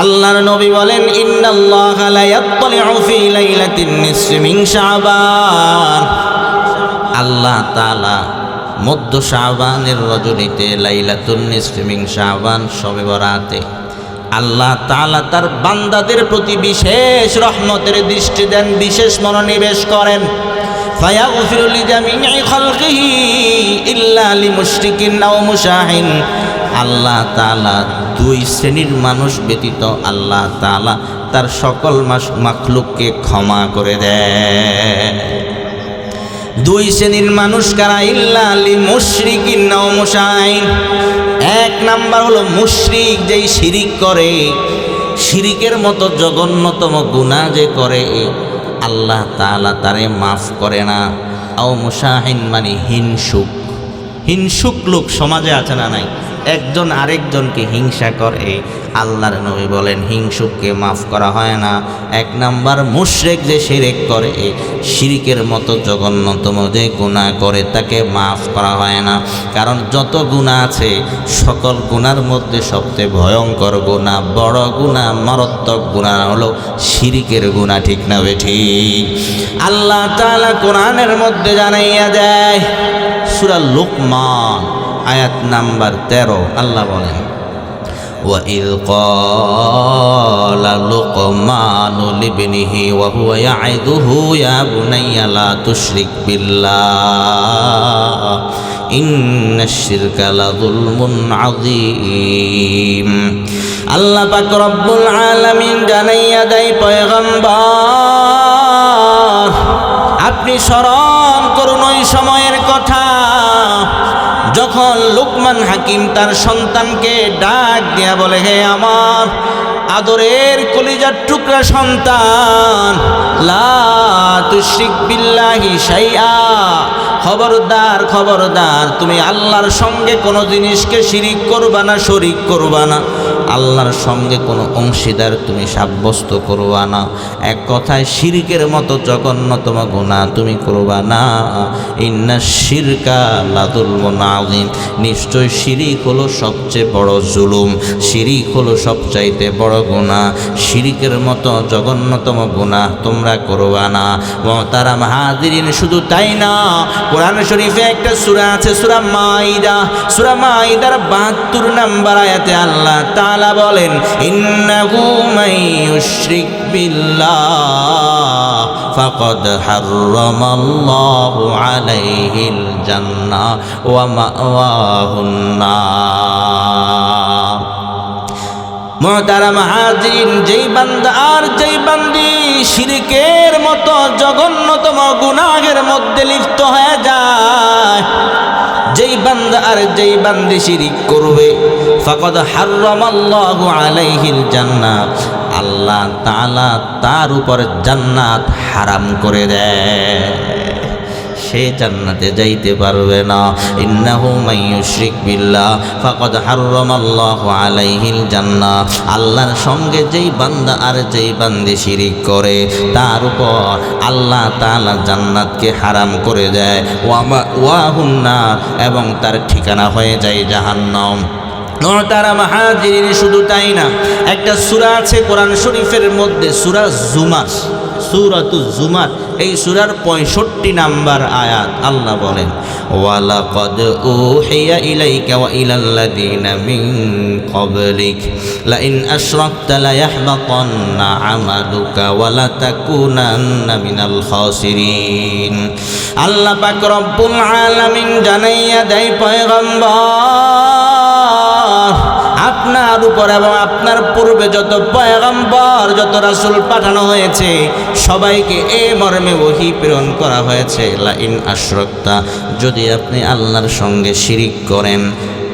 আল্লাহর নবী বলেন, ইন্নাল্লাহা লা ইয়াত্তালিউ ফি লাইলাতিন নিসফি মিন শাবান। আল্লাহ তাআলা মধ্য শাবানের রজনীতে, লাইলাতুন নিসফি মিন শাবান, শবে বরাতে আল্লাহ তাআলা তার বান্দাদের প্রতি বিশেষ রহমতের দৃষ্টি দেন, বিশেষ মনোনিবেশ করেন। ফায়াগফিরু লিজামিই খালকিহি ইল্লা লিমুশরিকিন আও মুশাহিন। আল্লাহ তাআলা দুই শ্রেণীর মানুষ ব্যতীত আল্লাহ তাআলা তার সকল মাখলুককে ক্ষমা করে দেয়। দুই শ্রেণীর মানুষ কারা? ইল্লা লিমুশরিকিন আও মুশাহিন। এক নাম্বার হলো মুশরিক, যেই শিরিক করে, শিরিকের মতো জঘন্যতম গুনাহ যে করে, আল্লাহ তাআলা তারে মাফ করে না। আও মুশাহিন মানে হিংসুক। হিংসুক লোক সমাজে আছে না নাই? একজন আরেকজনকে হিংসা করে, আল্লাহর নবী বলেন হিংসুককে মাফ করা হয় না। এক নাম্বার মুশরিক যে শিরক করে, শিরিকের মতো জঘন্যতম যে গুনাহ করে, তাকে মাফ করা হয় না। কারণ যত গুনাহ আছে, সকল গুনার মধ্যে সবচেয়ে ভয়ঙ্কর গুনাহ, বড় গুনাহ, মারাত্মক গুনাহ হলো শিরিকের গুনাহ। ঠিক না বেঠিক? আল্লাহ তাআলা কোরআনের মধ্যে জানাইয়া দেয়, সূরা লুকমান আয়াত নাম্বার 13, আল্লাহ বলেন, وَإِذْ قَالَ لُقْمَانُ لِابْنِهِ وَهُوَ يَعِظُهُ يَا بُنَيَّ لَا تُشْرِكْ بِاللَّهِ إِنَّ الشِّرْكَ لَظُلْمٌ عَظِيمٌ। আল্লাহ পাক রব্বুল আলামিন জানাইয়া দেয়, পয়গম্বর আপনি স্মরণ করুন ওই সময়ের কথা যখন লুকমান হাকিম তার সন্তানকে ডাক দিয়া বলে, হে আমার আদরের কলিজার টুকরা সন্তান, লা তুশরিক বিল্লাহি শাইআ, খবরদার খবরদার, তুমি আল্লাহর সঙ্গে কোনো জিনিসকে শিরিক করবা না, শরিক করবা না, আল্লাহর সঙ্গে কোনো অংশীদার তুমি সাব্যস্ত করবা না। এক কথায় শিরিকের মতো জঘন্যতম গুনাহ তুমি করবা না। ইন্নাশ শিরকা লাযুলমুন আযীম, নিশ্চয় শিরিক হলো সবচেয়ে বড় জুলুম, শিরিক হলো সবচাইতে বড় গুনাহ। শিরিকের মতো জঘন্যতম গুনাহ তোমরা করবা না। মুহতারাম হাজিরিন, শুধু তাই না, কোরআন শরীফে একটা সূরা আছে, সূরা মাইদা। সূরা মাইদার 72 নম্বর আয়াতে আল্লাহ তাআলা বলেন, ইন্নাহু মাইয়ুশরিক বিল্লাহ ফাকাদ হাররামাল্লাহু আলাইহিল জান্নাহ ওয়া মাওয়াহুন নার। মুহতারাম হাজিরিন, যেই বান্দা আর যেই বান্দি শিরকের মতো জঘন্যতম গুনাহের মধ্যে লিপ্ত হয়ে যায়, যেই বান্দা আর যেই বান্দি শিরিক করবে, ফাকাদ হাররামাল্লাহু আলাইহিল জান্নাহ, আল্লাহ তাআলা তার উপর জান্নাত হারাম করে দেয়, সে জান্নাতে যাইতে পারবে না। ইন্নাহু মাইয়ুশরিক বিল্লাহ ফাকাদ হাররামাল্লাহু আলাইহিল জান্নাহ, আল্লাহর সঙ্গে যেই বান্দা আর যেই বান্দি শিরিক করে, তার উপর আল্লাহ তাআলা জান্নাতকে হারাম করে দেয়। ওয়াহুন নার, এবং তার ঠিকানা হয়ে যায় জাহান্নাম। মুহতারাম হাজিরিন, শুধু তাই না, একটা সূরা আছে কোরআন শরীফের মধ্যে, সূরা জুমার, সূরাতুজ জুমার, এই সূরার 65 নাম্বার আয়াত আল্লাহ বলেন, ওয়ালাকাদ উহিয়া ইলাইকা ওয়া ইলাল্লাযীনা মিন ক্বাবলিক লাইন আশরাকতা লায়াহবাতান্না আমালুকা ওয়া লাতাকুনান্না মিনাল খাসিরিন। আল্লাহ পাক রব্বুল আলামিন জানাইয়া দেয়, পয়গম্বর আপনার উপর এবং আপনার পূর্বে যত পয়গম্বর, যত রাসূল পাঠানো হয়েছে, সবাইকে এই মর্মে ওহী প্রেরণ করা হয়েছে, লাইন আশরাকতা, যদি আপনি আল্লাহর সঙ্গে শিরিক করেন,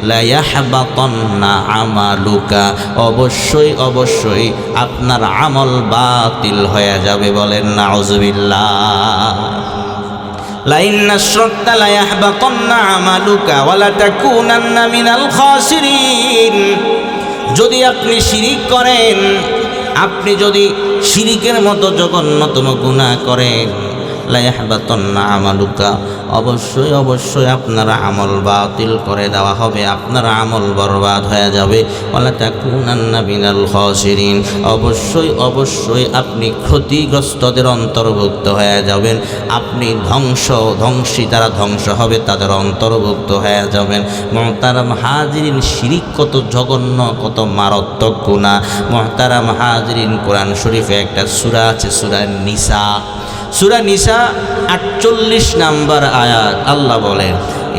লায়াহবাতান্না আমালুকা, অবশ্যই অবশ্যই আপনার আমল বাতিল হয়ে যাবে। বলেন নাউযুবিল্লাহ। লাইন আশরাকতা লায়াহবাতান্না আমালুকা ওয়া লাতাকুনান্না মিনাল খাসিরিন, যদি আপনি শিরিক করেন, আপনি যদি শিরিকের মতো জঘন্যতম গুনাহ করেন, লা ইয়াহবাতান্না আমালুকা, অবশ্যই অবশ্যই আপনার আমল বাতিল করে দেওয়া হবে, আপনার আমল বরবাদ হয়ে যাবে। ওয়ালা তাকুনান্না মিনাল খাসিরিন, অবশ্যই অবশ্যই আপনি ক্ষতিগ্রস্তদের অন্তর্ভুক্ত হয়ে যাবেন, আপনি ধ্বংসী তারা ধ্বংস হবে তাদের অন্তর্ভুক্ত হয়ে যাবেন। মুহতারাম হাজিরিন, শিরিক কত জঘন্য, কত মারাত্মক গুনাহ। মুহতারাম হাজিরিন, কোরআন শরীফে একটা সূরা আছে, সূরা নিসা। সূরা নিসা 48 নম্বর আয়াত, আল্লাহ বলেন,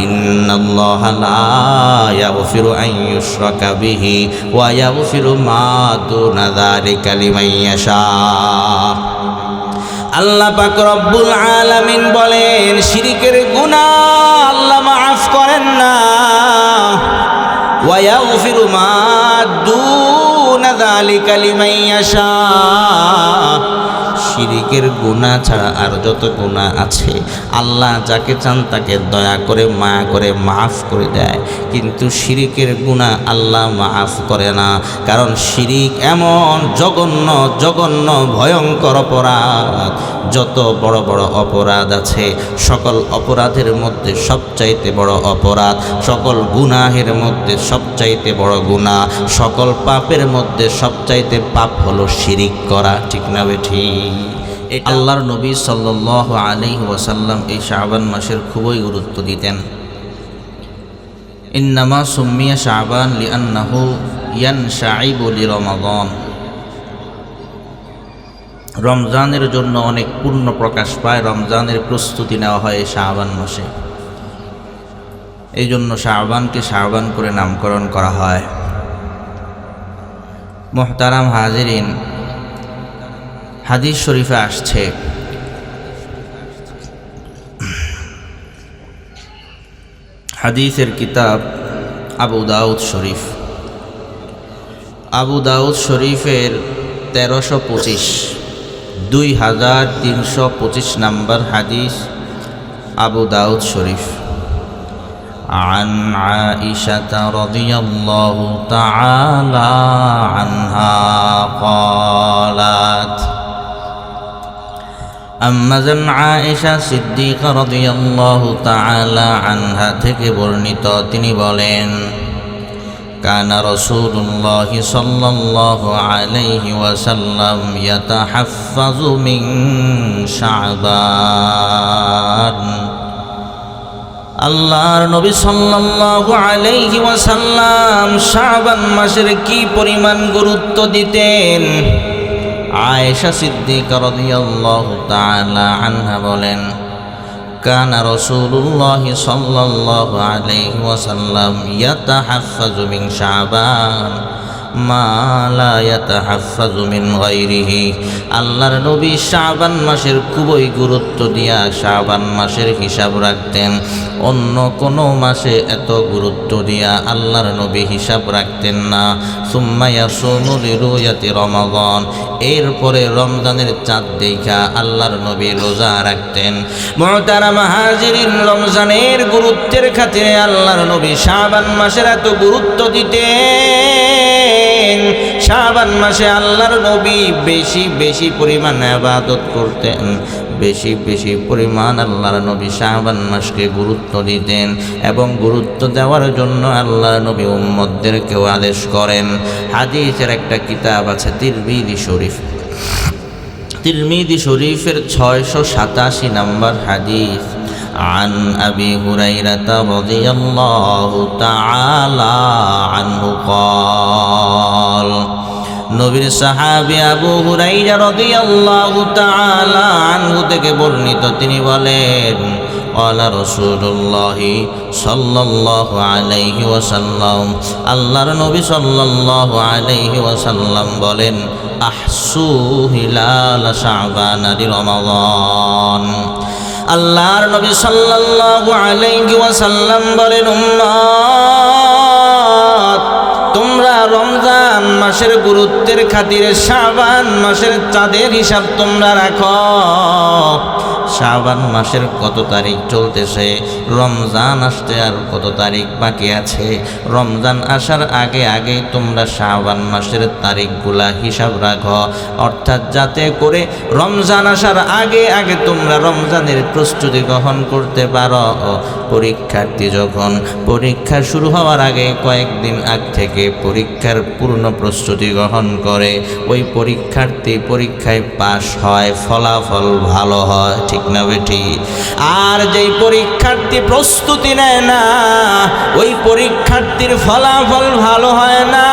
ইন্নাল্লাহা লা ইয়াগফিরু আন ইউশরাকা বিহি ওয়া ইয়াগফিরু মা দুনা যালিকা লিমান ইয়াশা। আল্লাহ পাক রব্বুল আলামিন বলেন, শিরিকের গুনাহ আল্লাহ মাফ করেন না, ওয়া ইয়াগফিরু মা দুনা যালিকা লিমান ইয়াশা। শিরিকের গুনাহ ছাড়া আর যত গুনাহ আছে আল্লাহ যাকে চান তাকে দয়া করে মায়া করে মাফ করে দেয়, কিন্তু শিরিকের গুনাহ আল্লাহ মাফ করে না। কারণ শিরিক এমন জঘন্য জঘন্য ভয়ঙ্কর অপরাধ, যত বড় বড় অপরাধ আছে সকল অপরাধের মধ্যে সবচাইতে বড় অপরাধ, সকল গুনাহের মধ্যে সবচাইতে বড় গুনাহ, সকল পাপের মধ্যে সবচাইতে পাপ হলো শিরিক করা। ঠিক না বেঠি? আল্লাহর নবী সাল্লাল্লাহু আলাইহি ওয়াসাল্লাম এই শাবান মাসের খুবই গুরুত্ব দিতেন। ইন্নামা সুম্মিয়া শাবান লিআন্নাহু ইয়ানশাইবু লিরমাদান, রমজানের জন্য অনেক পূর্ণ প্রকাশ পায়, রমজানের প্রস্তুতি নেওয়া হয় এই শাবান মাসে। এই জন্য শাবানকে শাবান করে নামকরণ করা হয়। মুহতারাম হাজিরিন, হাদিস শরীফে আসছে, হাদিসের কিতাব আবু দাউদ শরীফ, আবু দাউদ শরীফের 1325 2325 নম্বর হাদিস, আবু দাউদ শরীফ। عن عائشة رضي الله تعالى عنها قالت, আম্মাজান আয়েশা সিদ্দিকা রাদিয়াল্লাহু তাআলা আনহা থেকে বর্ণিত, তিনি বলেন, কানা রাসূলুল্লাহি সাল্লাল্লাহু আলাইহি ওয়াসাল্লাম ইয়াতাহাফফাযু মিন শাবান, আল্লাহর নবী সাল্লাল্লাহু আলাইহি ওয়াসাল্লাম শাবান মাসের কি পরিমাণ গুরুত্ব দিতেন। আয়েশা সিদ্দিকা রাদিয়াল্লাহু তাআলা আনহা বলেন, কানা রাসূলুল্লাহি সাল্লাল্লাহু আলাইহি ওয়াসাল্লাম ইয়াতাহাফফাযু মিন শাবান মা লা ইয়াতাহাফফাযু মিন গায়রিহি, আল্লাহর নবী শাবান মাসের খুবই গুরুত্ব দিয়া শাবান মাসের হিসাব রাখতেন। অন্য কোনো মাসে এত গুরুত্ব দিয়া আল্লাহর নবী হিসাব রাখতেন না। সুম্মা ইয়াসুমু লিরুয়াতি রমাদান, এরপরে রমজানের চাঁদ দেখা আল্লাহর নবী রোজা রাখতেন। মুহতারাম হাজিরিন, রমজানের গুরুত্বের খাতিরে আল্লাহর নবী শাবান মাসের এত গুরুত্ব দিতেন। শাবান মাসে আল্লাহর নবী বেশি বেশি পরিমাণ ইবাদত করতেন, বেশি বেশি পরিমাণ আল্লাহর নবী শাবান মাসকে গুরুত্ব দিতেন, এবং গুরুত্ব দেওয়ার জন্য আল্লাহর নবী উম্মতদেরকেও আদেশ করেন। হাদিসের একটা কিতাব আছে তিরমিজি শরীফ, তিরমিজি শরীফের 687 নম্বর হাদিস, عن أبي هريرة رضي الله تعالى عنه قال, নবীর সাহাবী আবু হুরায়রা রাদিয়াল্লাহু তাআলা আনহু থেকে বর্ণিত, তিনি বলেন, ক্বালা রাসূলুল্লাহি সাল্লাল্লাহু আলাইহি ওয়াসাল্লাম, আল্লাহর নবী সাল্লাল্লাহু আলাইহি ওয়াসাল্লাম বলেন, আহসু হিলাল শাবান রমাদান, আল্লাহর নবী সাল্লাল্লাহু আলাইহি ওয়াসাল্লাম বলেন, উম্মত, তোমরা রমজান মাসের গুরুত্বের খাতিরে শাবান মাসের চাঁদের হিসাব তোমরা রাখো। শাবান মাসের কত তারিখ চলতেছে, রমজান আসতে আর কত তারিখ বাকি আছে। রমজান আসার আগে আগে তোমরা শাবান মাসের তারিখগুলা হিসাব রাখো, অর্থাৎ যাতে করে রমজান আসার আগে আগে তোমরা রমজানের প্রস্তুতি গ্রহণ করতে পারো। পরীক্ষার্থী যখন পরীক্ষা শুরু হওয়ার আগে কয়েকদিন আগ থেকে পরীক্ষার পূর্ণ প্রস্তুতি গ্রহণ করে, ওই পরীক্ষার্থী পরীক্ষায় পাশ হয়, ফলাফল ভালো হয়, ঠিক না বেটি? আর যেই পরীক্ষার্থী প্রস্তুতি নেয় না, ওই পরীক্ষার্থীর ফলাফল ভালো হয় না।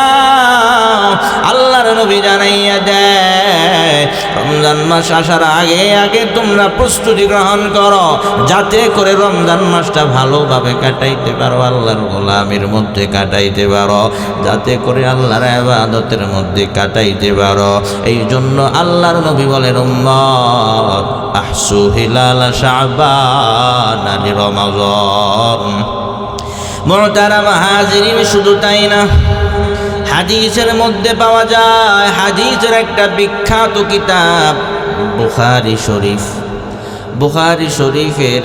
আল্লাহর নবী জানাইয়া দেয়, রমজান মাস আসার আগে আগে তোমরা প্রস্তুতি গ্রহণ করো, যাতে করে রমজান মাসটা ভালোভাবে কাটাইতে পারো, আল্লাহর গোলামির মধ্যে কাটাইতে পারো, যাতে করে আল্লাহর ইবাদতের মধ্যে কাটাইতে পারো। এই জন্য আল্লাহর নবী বলেন, উম্মত আহসু হিলাল শাবান রমাজান। মুহতারাম হাজিরিন, শুধু তাই না, হাদিসের মধ্যে পাওয়া যায়, হাদিসের একটা বিখ্যাত কিতাব বুখারী শরীফ। বুখারী শরীফের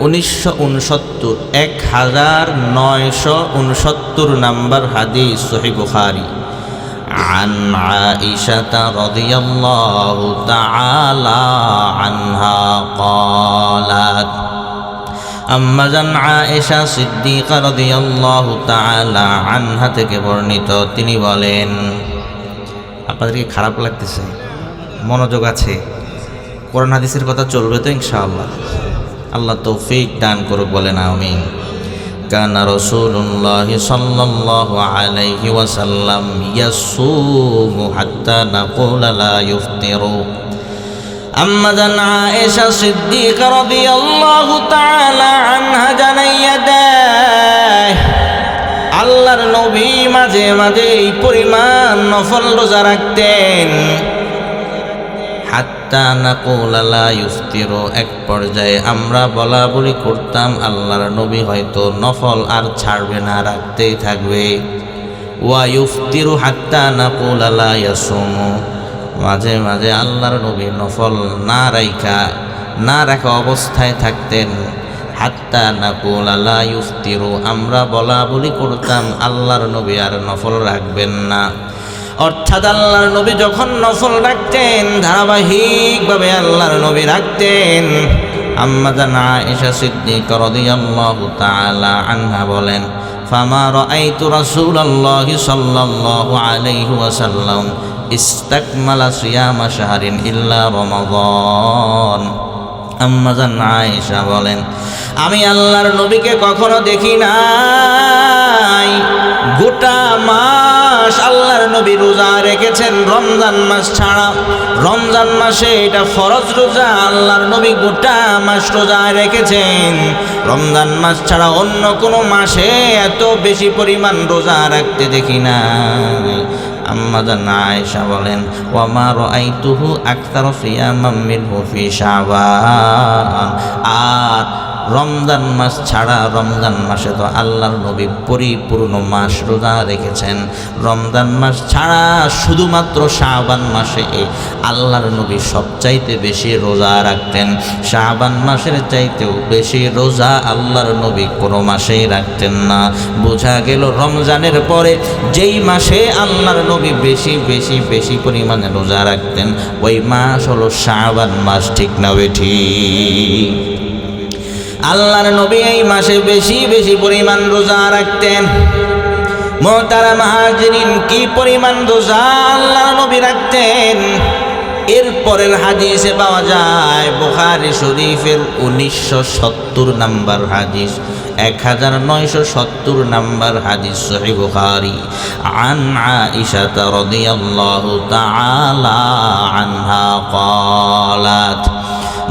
1969 নাম্বার হাদিস সহিহ বুখারী। عن عائشة رضي الله تعالى عنها قالت আম্মাজান আয়েশা সিদ্দিকা রাদিয়াল্লাহু তাআলা আনহা থেকে বর্ণিত, তিনি বলেন, আপনাদের কি খারাপ লাগতেছে? মনোযোগ আছে? কোরআন হাদিসের কথা চলবে তো ইনশাআল্লাহ? আল্লাহ তৌফিক দান করুক, বলেন আমিন। কানা রাসূলুল্লাহি সাল্লাল্লাহু আলাইহি ওয়াসাল্লাম ইয়াসুমু হাত্তা নাকুলা লা ইফতিরু। আম্মাজান আয়েশা সিদ্দিকা রাদিয়াল্লাহু তাআলা আনহা জানাইয়া দেয়, আল্লাহর নবী মাঝে মাঝে এই পরিমাণ নফল রোজা রাখতেন, হাত্তা নাকুলা লা ইফতিরু, এক পর্যায়ে আমরা বলা বলি করতাম আল্লাহর নবী হয়তো নফল আর ছাড়বে না, রাখতেই থাকবে। ওয়া ইফতিরু হাত্তা নাকুলা লা ইয়াসুমু, মাঝে মাঝে আল্লাহর নবী নফল না রাখা অবস্থায় থাকতেন। হাত্তা নাকুলা লা ইফতিরু, আমরা বলা বলি করতাম আল্লাহর নবী আর নফল রাখবেন না। অর্থাৎ আল্লাহর নবী যখন নফল রাখতেন, ধারাবাহিকভাবে আল্লাহর নবী রাখতেন। আম্মাজান আয়েশা সিদ্দিকা রাদিয়াল্লাহু তাআলা আনহা বলেন, ফামা রাআইতু রাসূলুল্লাহি সাল্লাল্লাহু আলাইহি ওয়াসাল্লাম ইস্তাকমালা সিয়ামা শাহরিন ইল্লা রমাদান। আম্মাজান আয়েশা বলেন, আমি আল্লাহর নবীকে কখনো দেখি নাই গোটা মাস আল্লাহর নবী রোজা রেখেছেন, রমজান মাস ছাড়া। রমজান মাসে এটা ফরজ রোজা, আল্লাহর নবী গোটা মাস রোজা রেখেছেন। রমজান মাস ছাড়া অন্য কোনো মাসে এত বেশি পরিমাণ রোজা রাখতে দেখি নাই। আম্মাজান আয়েশা বলেন, ওয়া মা রাআইতুহু আকতারা সিয়ামাম মিনহু ফি শাবান। আর রমজান মাস ছাড়া, রমজান মাসে তো আল্লাহর নবী পরিপূর্ণ মাস রোজা রেখেছেন, রমজান মাস ছাড়া শুধুমাত্র শাবান মাসে আল্লাহর নবী সবচাইতে বেশি রোজা রাখতেন। শাবান মাসের চাইতেও বেশি রোজা আল্লাহর নবী কোনো মাসেই রাখতেন না। বোঝা গেল রমজানের পরে যেই মাসে আল্লাহর নবী বেশি বেশি বেশি পরিমাণে রোজা রাখতেন, ওই মাস হলো শাবান মাস, ঠিক না বেঠি? আল্লাহর নবী এই মাসে বেশি বেশি পরিমাণ রোজা রাখতেন। মুহতারাম হাজিরিন, কি পরিমাণ রোজা আল্লাহর নবী রাখতেন? এরপরের হাদিসে পাওয়া যায়, বুখারী শরীফের 1970 নাম্বার হাদিস, 1970 নাম্বার হাদিস সহিহ বুখারী। আন আয়েশা রাদিয়াল্লাহু তাআলা আনহা ক্বালাত,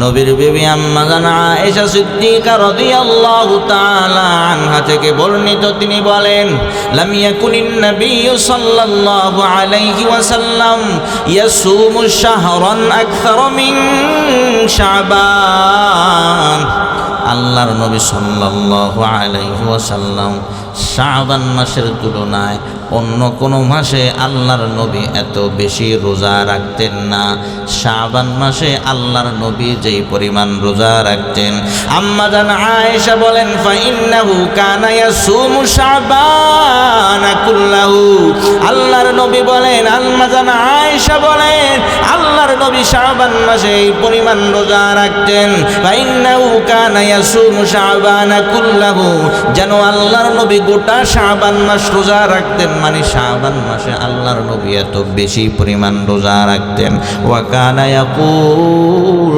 নবীর বিবি আম্মাজান আয়েশা সিদ্দিকা রাদিয়াল্লাহু তাআলা আনহা থেকে বর্ণিত, তিনি বলেন, লাম ইয়াকুনিন নাবিয়্যু সাল্লাল্লাহু আলাইহি ওয়াসাল্লাম ইয়াসুমু শাহরান আকসারা মিন শাবান। আল্লাহর নবী সাল্লাল্লাহু আলাইহি ওয়াসাল্লাম শাবান মাসের তুলনায় অন্য কোনো মাসে আল্লাহর নবী এত বেশি রোজা রাখতেন না। শাবান মাসে আল্লাহর নবী যেই পরিমাণ রোজা রাখতেন, আম্মা জান আয়েশা বলেন ফাইন্নাহু কানা ইয়াসুমু শাবান কুল্লাহু। আল্লাহর নবী বলেন, আম্মা জান আয়েশা বলেন, আল্লাহর নবী শাবান মাসে এই পরিমাণ রোজা রাখতেন। ফাইন্নাহু কানা ইয়াসুমু শাবান কুল্লাহু, যেন আল্লাহর নবী গোটা শাবান মাস রোজা রাখতেন, মানে শাবান মাসে আল্লাহর নবী এত বেশি পরিমাণ রোজা রাখতেন। ওয়া কানা ইয়াকুল,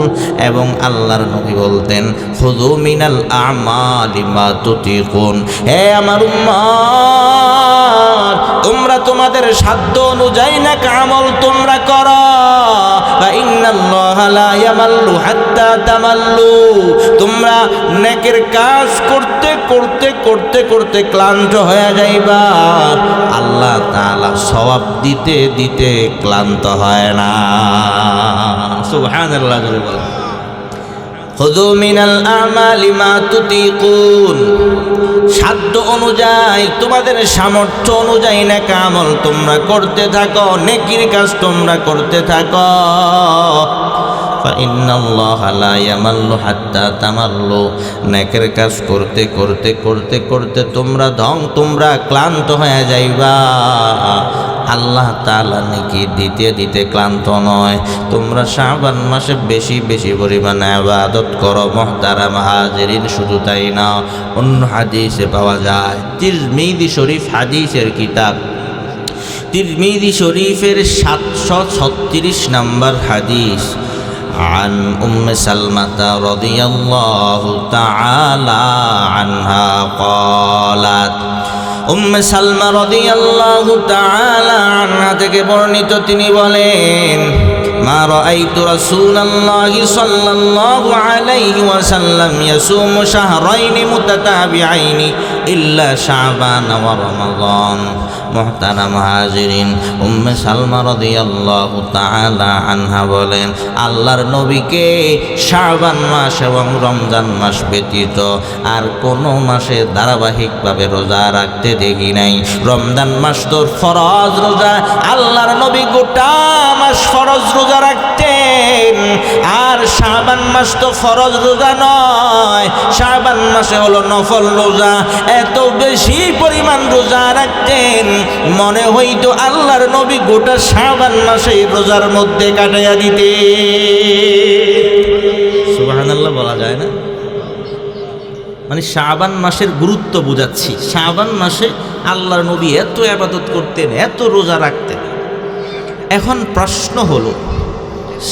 এবং আল্লাহর নবী বলতেন খুযু মিনাল আমালি মা তুতিকুন, হে আমার উম্মত, তোমরা তোমাদের সাধ্য অনুযায়ী না আমল তোমরা করো। ফা ইন্নাল্লাহা লা ইয়ামাল্লু হাত্তা তামাল্লু, তোমরা নেকের কাজ করতে করতে করতে করতে ক্লান্ত হয়ে যাইবা, আল্লাহ তাআলা সওয়াব দিতে দিতে ক্লান্ত হয় না। সুবহানাল্লাহ। খুযু মিনাল আমালি মা তুতিকুন, সাধ্য অনুযায়ী তোমাদের সামর্থ্য অনুযায়ী নেক আমল তোমরা করতে থাকো, নেকির কাজ তোমরা করতে থাকো। ফাইন্নাল্লাহা লা ইয়ামাল্লু হাত্তা তামাল্লু, নেকের কাজ করতে করতে করতে করতে তোমরা ক্লান্ত হয়ে যাইবা, আল্লাহ তাআলা নেকি দিতে দিতে ক্লান্ত নয়। তোমরা শাবান মাসে বেশি বেশি পরিমাণে ইবাদত করো মুহতারাম হাজিরিন। শুধু তাই না, অন্য হাদিসে পাওয়া যায়, তিরমিজি শরীফ হাদিসের কিতাব, তিরমিজি শরীফের 736 নম্বর হাদিস, عن أم سلمة رضي الله تعالى عنها قالت, উম্মে সালমা রাদিয়াল্লাহু তাআলা আনহা থেকে বর্ণিত, তিনি বলেন মা রাআইতু রাসূলুল্লাহি সাল্লাল্লাহু আলাইহি ওয়াসাল্লাম ইয়াসুমু শাহরাইনি মুতাতাবিআইনি ইল্লা শাবান ওয়া রমাদান। মুহতারাম হাজিরিন, উম্মে সালমা রাদিয়াল্লাহু তাআলা আনহা বলেন, আল্লাহর নবীকে শাবান মাস এবং রমজান মাস ব্যতীত আর কোনো মাসে ধারাবাহিকভাবে রোজা রাখতে দেখি নাই। রমজান মাস তো ফরজ রোজা, আল্লাহর নবী গোটা মাস ফরজ রোজা রাখতেন, আর শাবান মাস তো ফরজ রোজা নয়, শাবান মাসে হলো নফল রোজা। এত বেশি পরিমাণ রোজা রাখতেন, মনে হইতো আল্লাহর নবী গোটা শাবান মাসে রোজার মধ্যে কাটাইয়া দিতে। সুবহানাল্লাহ বলা যায় না? মানে শাবান মাসের গুরুত্ব বুঝাচ্ছি। শাবান মাসে আল্লাহর নবী এত ইবাদত করতেন, এত রোজা রাখতেন। এখন প্রশ্ন হলো,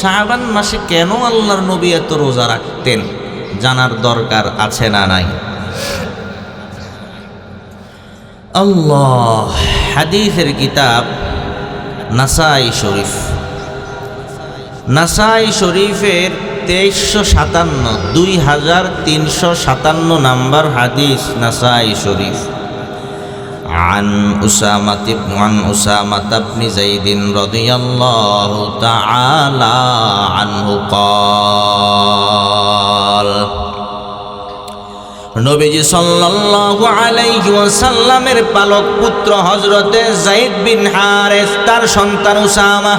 শাবান মাসে কেন আল্লাহর নবী এত রোজা রাখতেন? জানার দরকার আছে না নাই? আল্লাহ, হাদিসের কিতাব নাসাই শরীফ, নাসাই শরীফের 2357 নম্বর হাদিস, নাসাই শরীফ। عن أسامة بن زيد رضي الله تعالى عنه قال, নবীজি সাল্লাল্লাহু আলাইহি ওয়াসাল্লামের পালক পুত্র হযরতে যায়েদ বিন হারেস, তার সন্তান উসামা,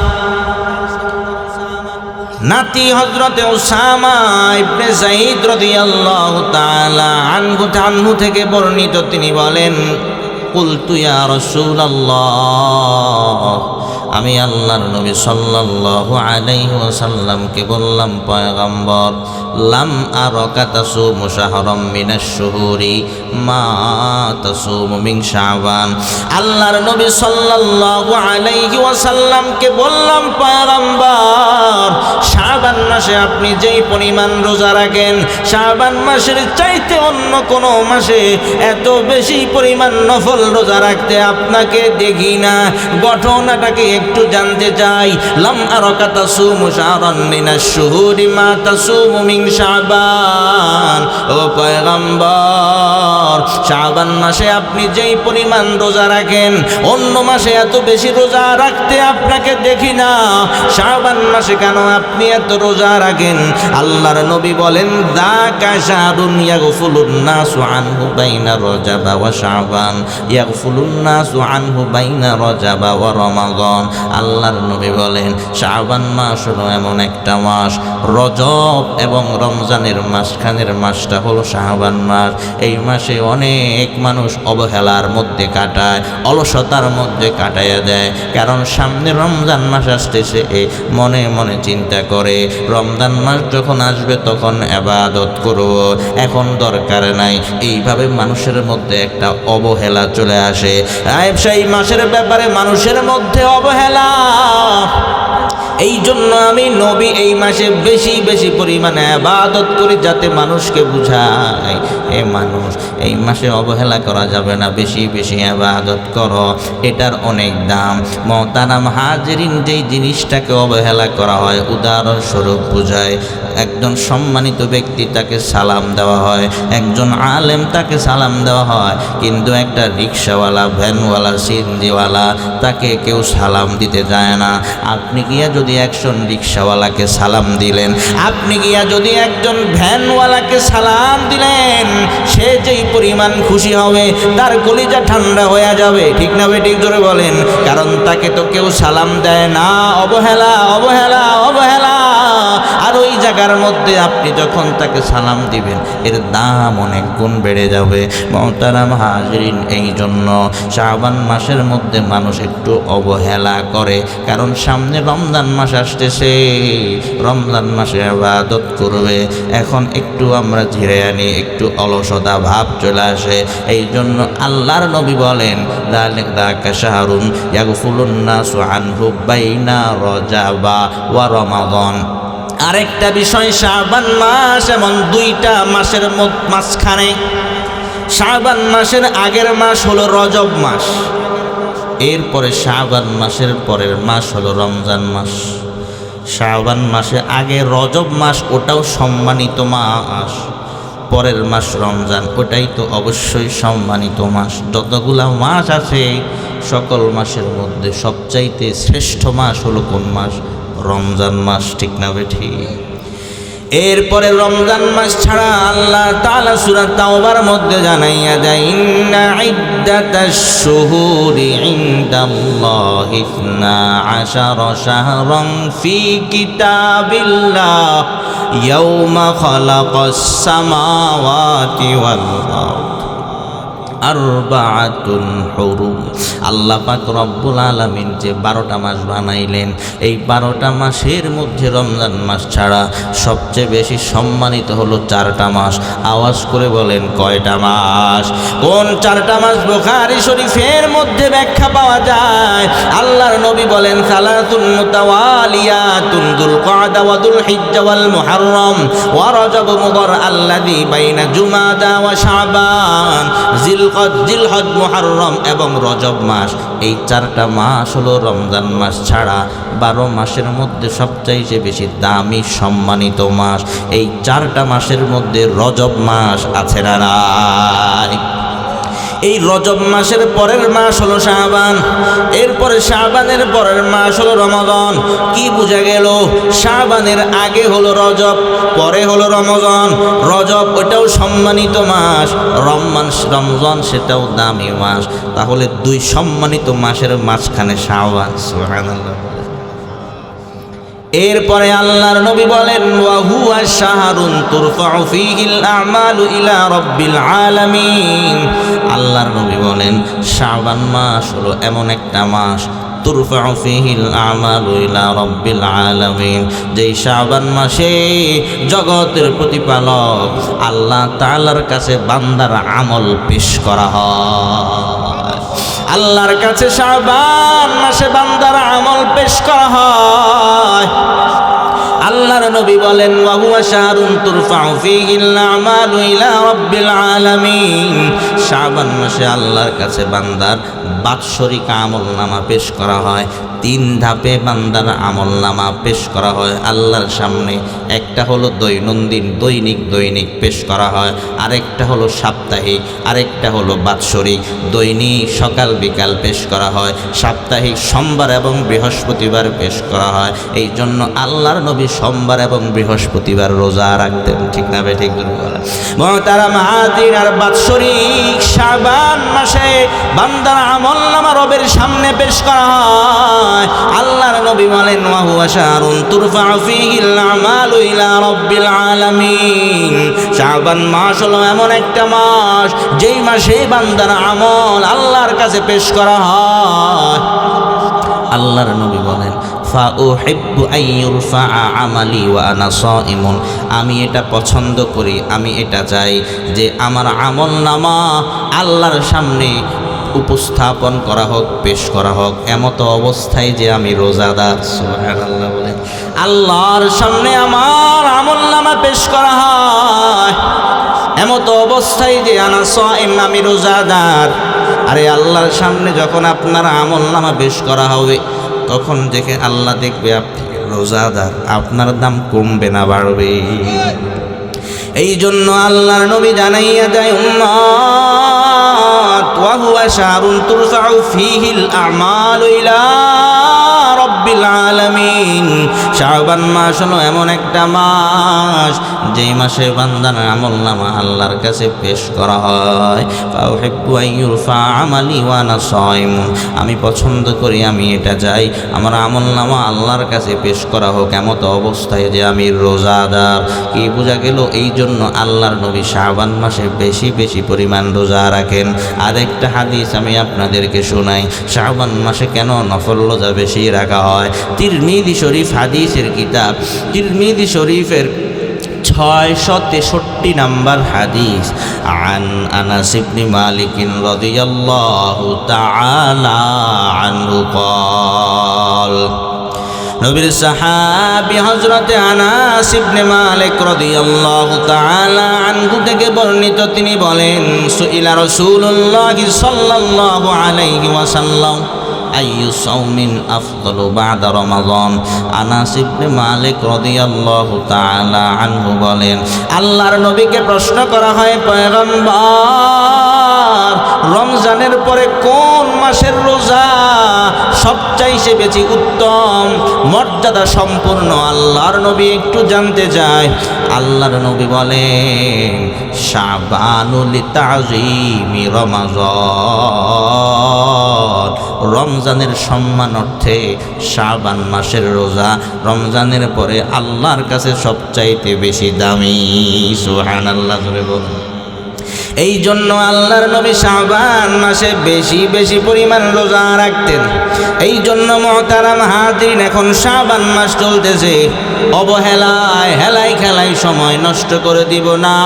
নাতি হযরতে উসামা ইবনে যায়েদ রাদিয়াল্লাহু তাআলা আনহু থেকে বর্ণিত, তিনি বলেন, কুলতু ইয়া রাসূলুল্লাহ, আমি আল্লাহর নবী সাল্লাল্লাহু আলাইহি ওয়াসাল্লামকে বললাম, পয়গম্বর, লাম আরাকা তাসুমু শাহরাম মিনাশ শুহুরি মা তাসুমু মিন শাবান। আল্লাহর নবী সাল্লাল্লাহু আলাইহি ওয়াসাল্লামকে বললাম, পয়গম্বর, শাবান মাসে আপনি যেই পরিমাণ রোজা রাখেন, শাবান মাসের চাইতে অন্য কোন মাসে এত বেশি পরিমাণ নফল রোজা রাখতে আপনাকে দেখি না। ঘটনাটাকে একটু জানতে চাই। লাম আরাকা তাসুমু শাহরান মিনাশ শুহুরি মা তাসুমু মিন শাবান। ও পয়গম্বর, শাবান মাসে আপনি যেই পরিমাণ রোজা রাখেন, অন্য মাসে এত বেশি রোজা রাখতে আপনাকে দেখি না। শাবান মাসে কেন আপনি এত রোজা রাখেন, আল্লাহর নবী বলেন যাকা শাহরুন ইয়াগফুলুন নাসু আনহু বাইনা রজব ওয়া শাবান, ইয়াগফুলুন নাসু আনহু বাইনা রজব ওয়া রমাদান। আল্লাহর নবী বলেন শাবান মাস হলো এমন একটা মাস, রজব এবং রমজানের মাঝখানের মাসটা হলো শাবান মাস। এই মাসে অনেক মানুষ অবহেলার মধ্যে কাটায়, অলসতার মধ্যে কাটাইয়া দেয়। কারণ সামনে রমজান মাস আসতেছে, মনে মনে চিন্তা করে রমজান মাস যখন আসবে তখন ইবাদত করব, এখন দরকার নাই। এইভাবে মানুষের মধ্যে একটা অবহেলা চলে আসে। সেই মাসের ব্যাপারে মানুষের মধ্যে অবহেলা। এই জন্য আমি নবী এই মাসে বেশি বেশি পরিমাণে ইবাদত করি, যাতে মানুষকে বুঝাই মানুষ এই মাসে অবহেলা করা যাবে না, বেশি বেশি ইবাদত করো, এটার অনেক দাম। মুহতারাম হাজিরিন, যেই জিনিসটাকে অবহেলা করা হয় উদাহরণস্বরূপ বুঝায়, একজন সম্মানিত ব্যক্তি তাকে সালাম দেওয়া হয়, একজন আলেম তাকে সালাম দেওয়া হয়, কিন্তু একটা রিক্সাওয়ালা, ভ্যানওয়ালা, সিএনজিওয়ালা তাকে কেউ সালাম দিতে যায় না। আপনি গিয়া যদি একজন রিক্সাওয়ালাকে সালাম দিলেন, আপনি গিয়া যদি একজন ভ্যানওয়ালাকে সালাম দিলেন, সে যেই পরিমাণ খুশি হবে তার কলিজা ঠান্ডা হয়ে যাবে, ঠিক না ঠিক জোরে বলেন? কারণ তাকে তো কেউ সালাম দেয় না। অবহেলা, অবহেলা, অবহেলা। আর ওই জায়গার মধ্যে আপনি যখন তাকে সালাম দিবেন, এর দাম অনেক গুণ বেড়ে যাবে। মুহতারাম হাজিরিন, এই জন্য শাবান মাসের মধ্যে মানুষ একটু অবহেলা করে, কারণ সামনে রমজান মাস আসতেছে, রমজান মাসে ইবাদত করবে। এখন একটু আমরা ধীরে আনি, একটু অলসতা ভাব চলে আসে। এই জন্য আল্লাহর নবী বলেন যাকা শাহরুন ইয়াগফুলুন নাসু আনহু বাইনা রজব ওয়া রমাদান। আরেকটা বিষয়, শাবান মাস এমন দুইটা মাসের মাঝখানে। শাবান মাসের আগের মাস হলো রজব মাস, এরপরে শাবান মাসের পরের মাস হলো রমজান মাস। শাবান মাসে আগে রজব মাস, ওটাও সম্মানিত মাস। পরের মাস রমজান, ওটাই তো অবশ্যই সম্মানিত মাস। যতগুলা মাস আছে সকল মাসের মধ্যে সবচাইতে শ্রেষ্ঠ মাস হলো কোন মাস? রমজান মাস, ঠিক না বেঠি? এরপরে রমজান মাস ছাড়া আল্লাহ তাআলা সূরা তাওবার মধ্যে জানাইয়া দেয় ইন্না ইদ্দাতাশ শুহুরি ইনদাল্লাহি 12 শাহরান ফি কিতাবিল্লাহ ইয়াওমা খালাকাস সামাওয়াতি ওয়াল আরদ আরবাআতুন হুরুম। আল্লাহ পাক রব্বুল আলামিন যে 12টা মাস বানাইলেন, এই 12টা মাসের মধ্যে রমজান মাস ছাড়া সবচেয়ে বেশি সম্মানিত হলো 4টা মাস। আওয়াজ করে বলেন কয়টা মাস? কোন 4টা মাস? বুখারী শরীফের মধ্যে ব্যাখ্যা পাওয়া যায়। আল্লাহর নবী বলেন সালাতুন মুতাওয়ালিয়াতুন যুলকাদা ওয়া যুলহিজ্জা ওয়াল মুহররম ওয়া রজব মুদর আল্লাযী বাইনা জুমাদা ওয়া শাবান, জিলহজ, মুহররম এবং রজব মাস। এই 4টা মাস হলো রমজান মাস ছাড়া 12 মাসের মধ্যে সবচাইতে বেশি দামি সম্মানিত মাস। এই 4টা মাসের মধ্যে রজব মাস আছে না নাই? এই রজব মাসের পরের মাস হলো শাবান, এরপরে শাবানের পরের মাস হলো রমজান। কি বোঝা গেল? শাবানের আগে হলো রজব, পরে হলো রমজান। রজব ওটাও সম্মানিত মাস, রমজান সেটাও দামি মাস। তাহলে 2 সম্মানিত মাসের মাঝখানে শাবান। সুবহানাল্লাহ। এরপরে আল্লাহর নবী বলেন ওয়া হুয়া শাহরুন তুরফাউ ফীহিল আমালু ইলা রাব্বিল আলামিন। আল্লাহর নবী বলেন শাবান মাস হলো এমন একটা মাস, তুরফাউ ফীহিল আমালু ইলা রাব্বিল আলামিন, যেই শাবান মাসে জগতের প্রতিপালক আল্লাহ তাআলার কাছে বান্দার আমল পেশ করা হয়। আল্লাহর কাছে শাবান মাসে বান্দার আমল পেশ করা হয়। আল্লাহর নবী বলেন ওয়া হুয়া শাহরুন তুরফাউ ফীহিল আমালু ইলা রাব্বিল আলামিন। শাবান মাসে আল্লাহর কাছে বান্দার বাৎসরিক আমলনামা পেশ করা হয়। তিন ধাপে বান্দার আমলনামা পেশ করা হয় আল্লাহর সামনে। একটা হলো দৈনিক পেশ করা হয়, আরেকটা হলো সাপ্তাহিক, আরেকটা হলো বাৎসরিক। দৈনিক সকাল বিকাল পেশ করা হয়, সাপ্তাহিক সোমবার এবং বৃহস্পতিবার পেশ করা হয়। এই জন্য আল্লাহর নবী সোমবার এবং বৃহস্পতিবার রোজা রাখতেন, ঠিক না বে ঠিক? মুহতারাম হাজির, আর বাৎসরিক শাবান মাসে বান্দার আমলনামা রবের সামনে পেশ করা হয়। আল্লাহর নবী বলেন ওয়া হুয়া শাহরুন তুরফাউ ফীহিল আমালু ইলা রাব্বিল আলামিন। শাবান মাস হলো এমন একটা মাস যেই মাসে বান্দার আমল আল্লাহর কাছে পেশ করা হয়। আল্লাহর নবী বলেন ফাউহিব্বু আন ইউরফা আমালি ওয়া আনা সাইমুন। আমি এটা পছন্দ করি, আমি এটা চাই যে আমার আমলনামা আল্লাহর সামনে উপস্থাপন করা হোক, পেশ করা হোক এমত অবস্থায় যে আমি রোজাদার। সুবহানাল্লাহ বলেন, আল্লাহর সামনে আমার আমলনামা পেশ করা হয় এমত অবস্থায় যে আনা সাইম, আমি রোজাদার। আরে আল্লাহর সামনে যখন আপনার আমলনামা পেশ করা হবে তখন দেখে আল্লাহ দেখবে আপনি রোজাদার, আপনার দাম কমবে না বাড়বে। এই জন্য আল্লাহর নবী জানাইয়া যায় উম্মত ওয়া হুয়া শাহরুন তুরফাউ ফীহিল আমালু ইলা রাব্বিল আলামিন। শাবান মাস হলো এমন একটা মাস যেই মাসে বান্দার আমলনামা আল্লাহর কাছে পেশ করা হয়। ফাউহিব্বু আন ইউরফা আমালি ওয়া আনা সাইমুন। আমি পছন্দ করি, আমি এটা চাই আমার আমলনামা আল্লাহর কাছে পেশ করা হোক এমত অবস্থায় যে আমি রোজাদার। কি বোঝা গেল? এই জন্য আল্লাহর নবী শাবান মাসে বেশি বেশি পরিমাণ রোজা রাখেন। আরেকটা হাদিস আমি আপনাদেরকে শোনাই, শাবান মাসে কেন নফল রোজা বেশি রাখা হয়। তিরমিজি শরীফ হাদিসের কিতাব, তিরমিজি শরীফের 663 নম্বর হাদিস। আন আনাস ইবনে মালিক রাদিয়াল্লাহু তাআলা আনহু قال নবীর সাহাবী হযরত আনাস ইবনে মালিক রাদিয়াল্লাহু তাআলা আনহু থেকে বর্ণিত, তিনি বলেন সুইলা রাসূলুল্লাহ সাল্লাল্লাহু আলাইহি ওয়াসাল্লাম আইয়ু সাওমিন আফদালু বা'দা রমাদান। আনাস ইবনে মালিক রাদিয়াল্লাহু তাআলা আনহু বলেন, আল্লাহর নবীকে প্রশ্ন করা হয়, পয়গম্বর রমজানের পরে কোন মাসের রোজা সবচাইতে বেশি উত্তম মর্যাদা সম্পূর্ণ? আল্লাহর নবী একটু জানতে চায়। আল্লাহর নবী বলেন শাবানুল লিতাযীমি রমাদান। রমজানের সম্মান অর্থে শাবান মাসের রোজা রমজানের পরে আল্লাহর কাছে সবচাইতে বেশি দামি। সুবহানাল্লাহ জোরে বলুন। এই জন্য আল্লাহর নবী শাবান মাসে বেশি বেশি পরিমাণ রোজা রাখতেন। এই জন্য মুহতারাম হাজিরিন, এখন শাবান মাস চলতেছে, অবহেলায় হেলায় খেলায় সময় নষ্ট করে দিব না।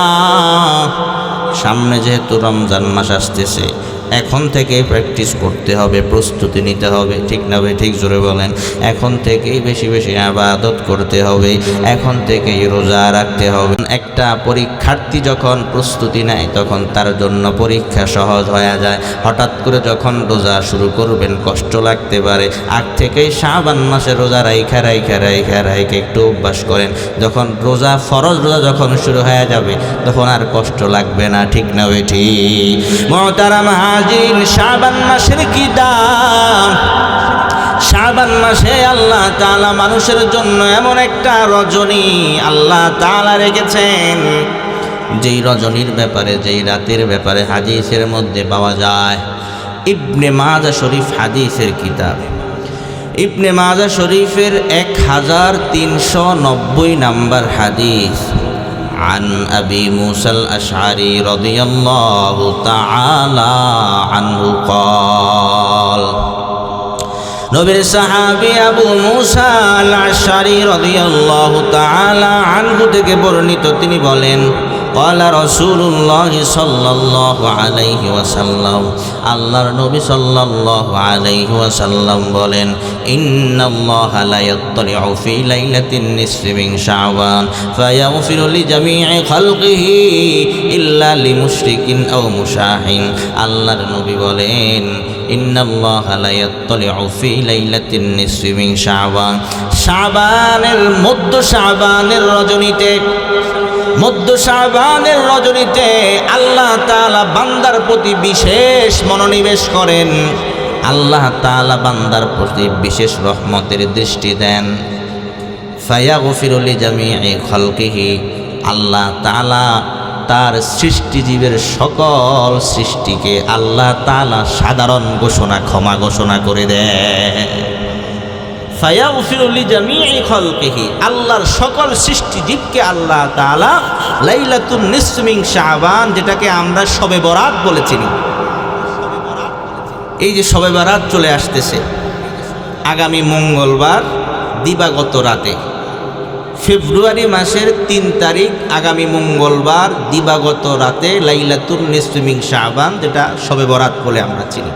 সামনে যেহেতু রমজান মাস আসতেছে, এখন থেকেই প্র্যাকটিস করতে হবে, প্রস্তুতি নিতে হবে, ঠিক না ভাই ঠিক? জোরে বলেন। এখন থেকেই বেশি বেশি ইবাদত করতে হবে, এখন থেকেই রোজা রাখতে হবে। একটা পরীক্ষার্থী যখন প্রস্তুতি নেয় তখন তার জন্য পরীক্ষা সহজ হয়ে যায়। হঠাৎ করে যখন রোজা শুরু করবেন কষ্ট লাগতে পারে, আগ থেকেই শাবান মাসে রোজা রাইখা একটু অভ্যাস করেন। যখন রোজা ফরজ রোজা যখন শুরু হয়ে যাবে তখন আর কষ্ট লাগবে না, ঠিক না ভাই ঠিক? মুহতারাম হাজির, শাবান মাসের কি দাম! শাবান মাসে আল্লাহ তাআলা মানুষের জন্য এমন একটা রজনী আল্লাহ তাআলা রেখেছেন, যেই রজনীর ব্যাপারে, যেই রাতের ব্যাপারে হাদিসের মধ্যে পাওয়া যায়। ইবনে মাজাহ শরীফ হাদিসের কিতাব, ইবনে মাজাহ শরীফের 1390 নম্বর হাদিস। عن أبي موسى الأشعري رضي الله تعالى عنه قال নবীর সাহাবী আবু মুসা আল আশআরী রাদিয়াল্লাহু তাআলা আনহু থেকে বর্ণিত, তিনি বলেন قال رسول الله صلى الله عليه وسلم আল্লাহর নবী সাল্লাল্লাহু আলাইহি ওয়াসাল্লাম বলেন ইন্নাল্লাহা লা ইয়াত্তালিউ ফি লাইলাতিন নিসফি মিন শাবান ফায়াগফিরু লিজামি'i খালকিহি ইল্লা লিমুশরিকিন আও মুশাহিন। আল্লাহর নবী বলেন ইন্নাল্লাহা লা ইয়াত্তালিউ ফি লাইলাতিন নিসফি মিন শাবান, শাবানের মধ্য শাবানের রজনীতে আল্লাহ তাআলা বান্দার প্রতি বিশেষ মনোনিবেশ করেন। আল্লাহ তাআলা বান্দার প্রতি বিশেষ রহমতের দৃষ্টি দেন। ফায়াগফিরু লিজামিই খালকিহি, আল্লাহ তাআলা তার সৃষ্টিজীবের সকল সৃষ্টিকে আল্লাহ তাআলা সাধারণ ক্ষমা ঘোষণা করে দেয়। ফায়াগফিরু লিজামিই খালকিহি, আল্লাহর সকল সৃষ্টিজীবকে আল্লাহ তাআলা লাইলাতুন নিসফি মিন শাবান, যেটাকে আমরা শবে বরাত বলে চিনি। এই যে শবে বরাত চলে আসতেছে আগামী মঙ্গলবার দিবাগত রাতে, ফেব্রুয়ারি মাসের ৩ তারিখ আগামী মঙ্গলবার দিবাগত রাতে লাইলাতুন নিসফি মিন শাবান, যেটা শবে বরাত বলে আমরা চিনি।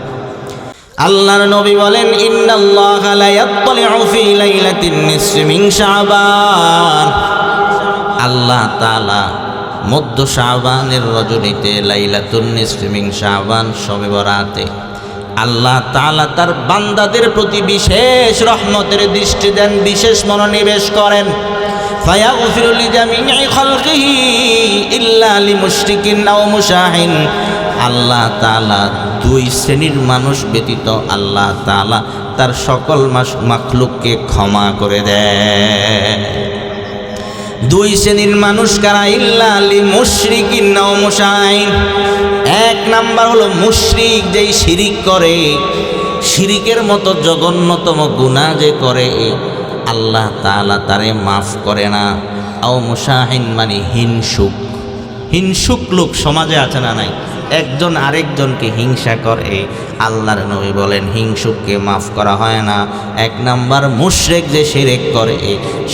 আল্লাহর নবী বলেন, ইন্নাল্লাহা লা ইয়াত্তালিউ ফি লাইলাতিন নিসফি মিন শাবান, আল্লাহ তাআলা মধ্য শাবানের রজনীতে লাইলাতুন নিসফি মিন শাবান শবে বরাতে আল্লাহ তাআলা তার বান্দাদের প্রতি বিশেষ রহমতের দৃষ্টি দেন, বিশেষ মনোনিবেশ করেন। ফায়াগফিরু লিজামিই খালকিহি ইল্লা লিমুশরিকিন আও মুশাহিন, আল্লাহ তাআলা 2 শ্রেণীর মানুষ ব্যতীত আল্লাহ তাআলা তার সকল মাখলুককে ক্ষমা করে দেয়। 2 শ্রেণীর মানুষ কারা? ইল্লা লিমুশরিকিন আও মুশাহিন, 1 নাম্বার হলো মুশরিক, যেই শিরিক করে, শিরিকের মতো জঘন্যতম গুনাহ যে করে আল্লাহ তাআলা তারে মাফ করে না। আও মুশাহিন মানে হিংসুক লোক সমাজে আছে না নাই? একজন আরেকজনকে হিংসা করে, আল্লাহর নবী বলেন হিংসুককে মাফ করা হয় না। 1 নাম্বার মুশরিক, যে শিরক করে,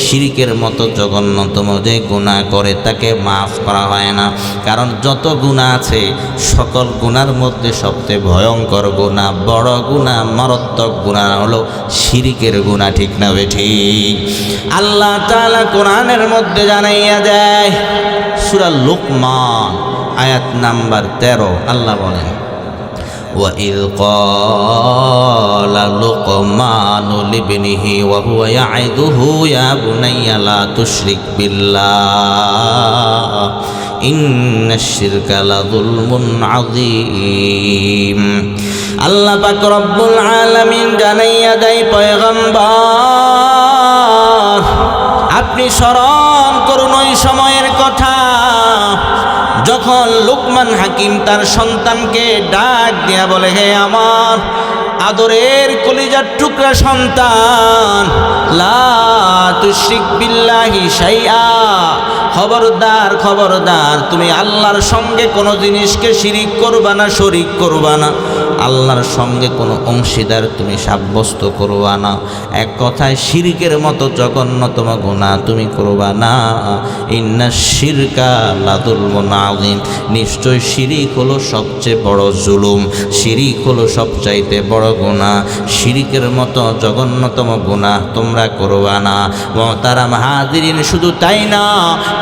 শিরিকের মতো জঘন্যতম যে গুনাহ করে তাকে মাফ করা হয় না। কারণ যত গুনাহ আছে সকল গুনার মধ্যে সবচেয়ে ভয়ঙ্কর গুনাহ, বড় গুনাহ, মারাত্মক গুনাহ হলো শিরিকের গুনাহ, ঠিক না বেঠিক? আল্লাহ তাআলা কোরআনের মধ্যে জানাইয়া দেয়, সূরা লুকমান আয়াত নাম্বার 13, আল্লাহ বলেন, وَإِذْ قَالَ لُقْمَانُ لِابْنِهِ وَهُوَ يَعِظُهُ يَا بُنَيَّ لَا تُشْرِكْ بِاللَّهِ إِنَّ الشِّرْكَ لَظُلْمٌ عَظِيمٌ। আল্লাহ পাক রব্বুল আলামিন জানাইয়া দেয়, পয়গম্বর আপনি স্মরণ করুন ওই সময়ের কথা যখন লুকমান হাকিম তার সন্তানকে ডাক দিয়া বলে, হে আমার আদরের কলিজার টুকরা সন্তান, লা তুশরিক বিল্লাহি শাইআ, খবরদার খবরদার, তুমি আল্লাহর সঙ্গে কোনো জিনিসকে শিরিক করবা না, শরিক করবা না, আল্লাহর সঙ্গে কোনো অংশীদার তুমি সাব্যস্ত করবা না। এক কথায় শিরিকের মতো জঘন্যতম গুনাহ তুমি করবা না। ইন্নাশ শিরকা লাযুলমুন আযীম, নিশ্চয় শিরিক হলো সবচেয়ে বড় জুলুম, শিরিক হলো সবচাইতে বড় গুনাহ, শিরিকের মতো জঘন্যতম গুনাহ তোমরা করবা না। মুহতারাম হাজিরিন, শুধু তাই না,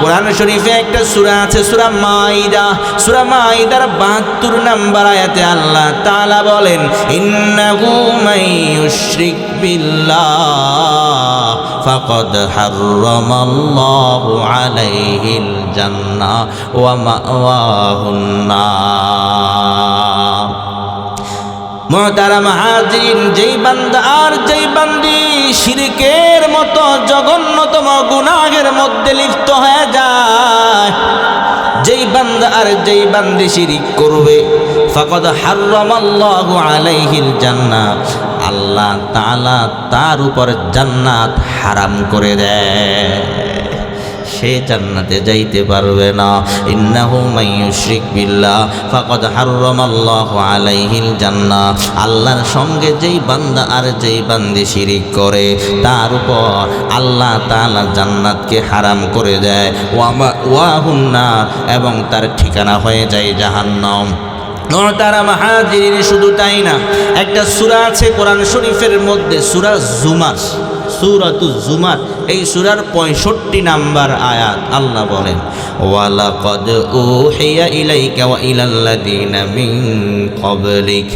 কোরআন শরীফে একটা সূরা আছে, সূরা মাইদা, সূরা মাইদার 72 নম্বর আয়াতে আল্লাহ তাআলা বলেন, ইন্নাহু মাইয়ুশরিক বিল্লাহ ফাকাদ হাররামাল্লাহু আলাইহিল জান্নাহ ওয়া মাওয়াহুন নার। মুহতারাম হাজিরিন, যেই বান্দা আর যেই বান্দি শিরকের মতো জঘন্যতম গুনাহের মধ্যে লিপ্ত হয়ে যায়, যেই বান্দা আর যেই বান্দি শিরিক করবে, ফাকাদ হাররামাল্লাহু আলাইহিল জান্নাহ, আল্লাহ তাআলা তার উপর জান্নাত হারাম করে দেয়, সে জান্নাতে যাইতে পারবে না। ইন্নাহু মাইয়ুশরিক বিল্লাহ ফাকাদ হাররামাল্লাহু আলাইহিল জান্নাহ, আল্লাহর সঙ্গে যেই বান্দা আর যেই বান্দি শিরিক করে তার উপর আল্লাহ তাআলা জান্নাতকে হারাম করে দেয়। ওয়াহুন নার, এবং তার ঠিকানা হয়ে যায় জাহান্নাম। মুহতারাম হাজিরিন, শুধু তাই না, একটা সূরা আছে কোরআন শরীফের মধ্যে, সূরা জুমার, সূরাতুজ জুমার, এই সূরার 65 নাম্বার আয়াত আল্লাহ বলেন, ওয়ালাকাদ উহিয়া ইলাইকা ওয়া ইলাল্লাযীনা মিন ক্বাবলিক